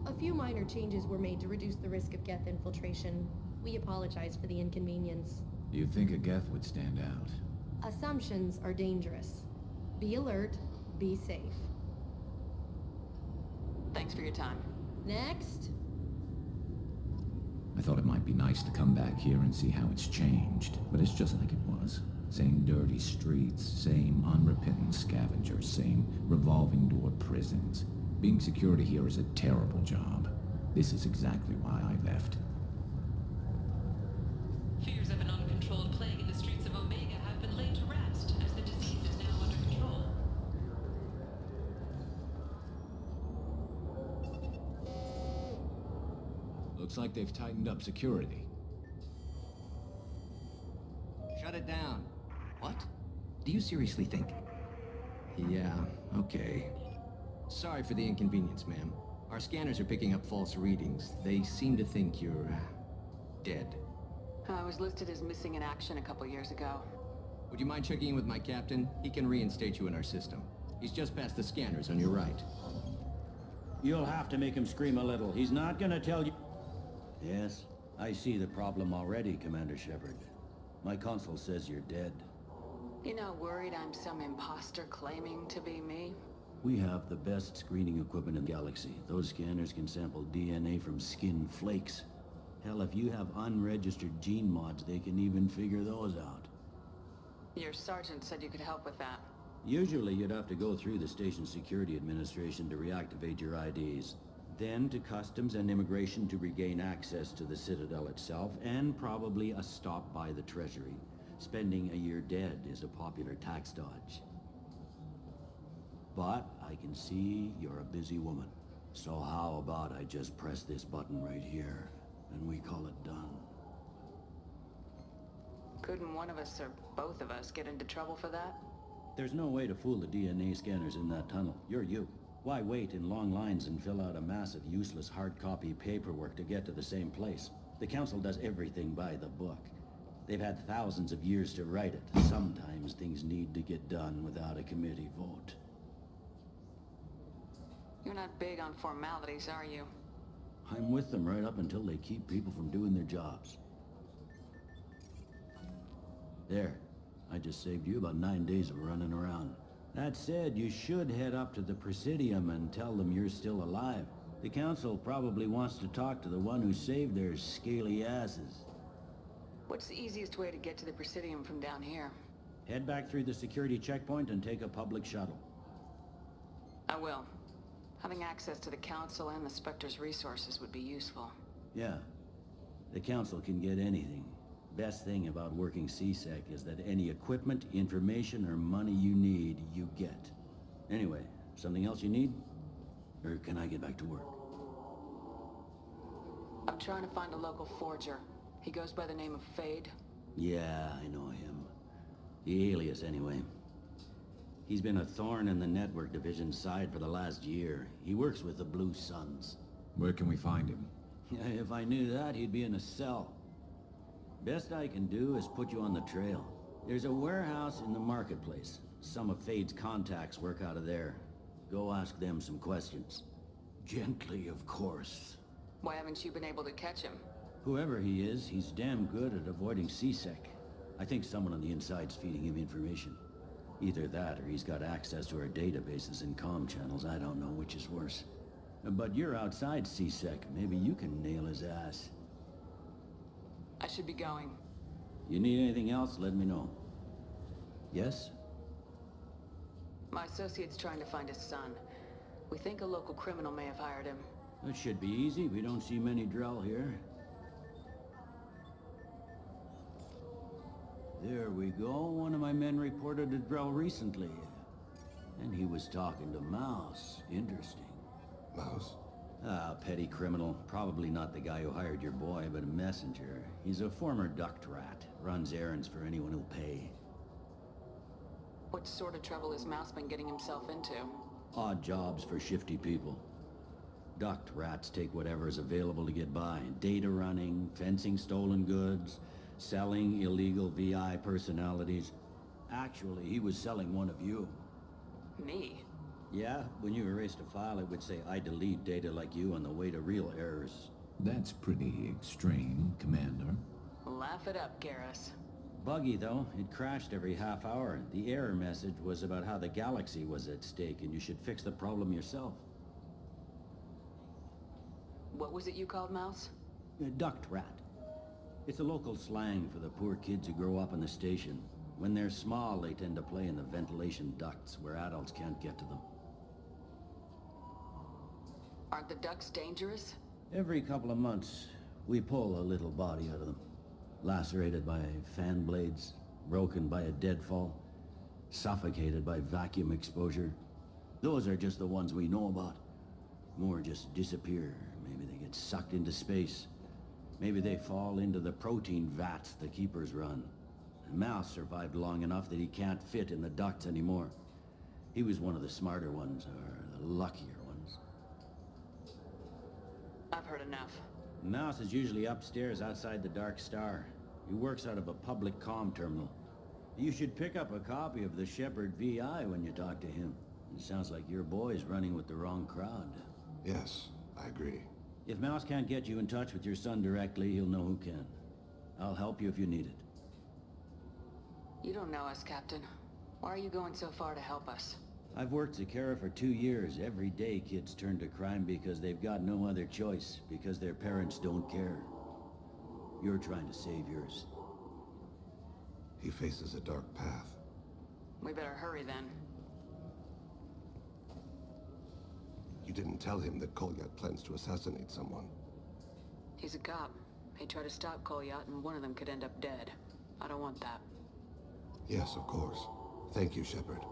[SPEAKER 23] A few minor changes were made to reduce the risk of Geth infiltration. We apologize for the inconvenience.
[SPEAKER 16] You'd think a Geth would stand out.
[SPEAKER 23] Assumptions are dangerous. Be alert, be safe.
[SPEAKER 4] Thanks for your time.
[SPEAKER 23] Next.
[SPEAKER 16] I thought it might be nice to come back here and see how it's changed, but it's just like it was. Same dirty streets, same unrepentant scavengers, same revolving door prisons. Being security here is a terrible job. This is exactly why I left.
[SPEAKER 7] Fears of an uncontrolled plague in the streets of Omega have been laid to rest, as the disease is now under control.
[SPEAKER 16] Looks like they've tightened up security.
[SPEAKER 5] Shut it down. What? Do you seriously think? Yeah, okay. Sorry for the inconvenience, ma'am. Our scanners are picking up false readings. They seem to think you're... dead.
[SPEAKER 4] I was listed as missing in action a couple years ago.
[SPEAKER 5] Would you mind checking in with my captain? He can reinstate you in our system. He's just past the scanners on your right.
[SPEAKER 2] You'll have to make him scream a little. He's not gonna tell you... Yes, I see the problem already, Commander Shepard. My console says you're dead.
[SPEAKER 4] You not worried I'm some imposter claiming to be me?
[SPEAKER 2] We have the best screening equipment in the galaxy. Those scanners can sample DNA from skin flakes. Hell, if you have unregistered gene mods, they can even figure those out.
[SPEAKER 4] Your sergeant said you could help with that.
[SPEAKER 2] Usually you'd have to go through the Station Security Administration to reactivate your IDs. Then to Customs and Immigration to regain access to the Citadel itself, and probably a stop by the Treasury. Spending a year dead is a popular tax dodge. But I can see you're a busy woman. So how about I just press this button right here, and we call it done?
[SPEAKER 4] Couldn't one of us or both of us get into trouble for that?
[SPEAKER 2] There's no way to fool the DNA scanners in that tunnel. You're you. Why wait in long lines and fill out a massive useless hard copy paperwork to get to the same place? The Council does everything by the book. They've had thousands of years to write it. Sometimes things need to get done without a committee vote.
[SPEAKER 4] You're not big on formalities, are you?
[SPEAKER 2] I'm with them right up until they keep people from doing their jobs. There. I just saved you about 9 days of running around. That said, you should head up to the Presidium and tell them you're still alive. The Council probably wants to talk to the one who saved their scaly asses.
[SPEAKER 4] What's the easiest way to get to the Presidium from down here?
[SPEAKER 2] Head back through the security checkpoint and take a public shuttle.
[SPEAKER 4] I will. Having access to the Council and the Spectre's resources would be useful.
[SPEAKER 2] Yeah. The Council can get anything. Best thing about working C-Sec is that any equipment, information, or money you need, you get. Anyway, something else you need? Or can I get back to work?
[SPEAKER 4] I'm trying to find a local forger. He goes by the name of Fade.
[SPEAKER 2] Yeah, I know him. The alias, anyway. He's been a thorn in the Network Division's side for the last year. He works with the Blue Suns.
[SPEAKER 16] Where can we find him?
[SPEAKER 2] If I knew that, he'd be in a cell. Best I can do is put you on the trail. There's a warehouse in the marketplace. Some of Fade's contacts work out of there. Go ask them some questions. Gently, of course.
[SPEAKER 4] Why haven't you been able to catch him?
[SPEAKER 2] Whoever he is, he's damn good at avoiding C-Sec. I think someone on the inside's feeding him information. Either that, or he's got access to our databases and comm channels. I don't know which is worse. But you're outside C-Sec. Maybe you can nail his ass.
[SPEAKER 4] I should be going.
[SPEAKER 2] You need anything else, let me know. Yes?
[SPEAKER 4] My associate's trying to find his son. We think a local criminal may have hired him.
[SPEAKER 2] That should be easy. We don't see many Drell here. There we go. One of my men reported a Drell recently. And he was talking to Mouse. Interesting.
[SPEAKER 10] Mouse?
[SPEAKER 2] Ah, petty criminal. Probably not the guy who hired your boy, but a messenger. He's a former duct rat. Runs errands for anyone who'll pay.
[SPEAKER 4] What sort of trouble has Mouse been getting himself into?
[SPEAKER 2] Odd jobs for shifty people. Duct rats take whatever is available to get by. Data running, fencing stolen goods, selling illegal VI personalities. Actually, he was selling one of you.
[SPEAKER 4] Me?
[SPEAKER 2] Yeah, when you erased a file, it would say, I delete data like you on the way to real errors.
[SPEAKER 16] That's pretty extreme, Commander.
[SPEAKER 4] Laugh it up, Garrus.
[SPEAKER 2] Buggy, though. It crashed every half hour. The error message was about how the galaxy was at stake, and you should fix the problem yourself.
[SPEAKER 4] What was it you called Mouse?
[SPEAKER 2] A duct rat. It's a local slang for the poor kids who grow up in the station. When they're small, they tend to play in the ventilation ducts where adults can't get to them.
[SPEAKER 4] Aren't the ducts dangerous?
[SPEAKER 2] Every couple of months, we pull a little body out of them. Lacerated by fan blades, broken by a deadfall, suffocated by vacuum exposure. Those are just the ones we know about. More just disappear. Maybe they get sucked into space. Maybe they fall into the protein vats the Keepers run. Mouse survived long enough that he can't fit in the ducts anymore. He was one of the smarter ones, or the luckier ones.
[SPEAKER 4] I've heard enough.
[SPEAKER 2] Mouse is usually upstairs outside the Dark Star. He works out of a public comm terminal. You should pick up a copy of the Shepard VI when you talk to him. It sounds like your boy's running with the wrong crowd.
[SPEAKER 10] Yes, I agree.
[SPEAKER 2] If Mouse can't get you in touch with your son directly, he'll know who can. I'll help you if you need it.
[SPEAKER 4] You don't know us, Captain. Why are you going so far to help us?
[SPEAKER 2] I've worked Zakera for 2 years. Every day kids turn to crime because they've got no other choice, because their parents don't care. You're trying to save yours.
[SPEAKER 10] He faces a dark path.
[SPEAKER 4] We better hurry then.
[SPEAKER 10] You didn't tell him that Kolyat plans to assassinate someone.
[SPEAKER 4] He's a cop. He'd try to stop Kolyat and one of them could end up dead. I don't want that.
[SPEAKER 10] Yes, of course. Thank you, Shepard.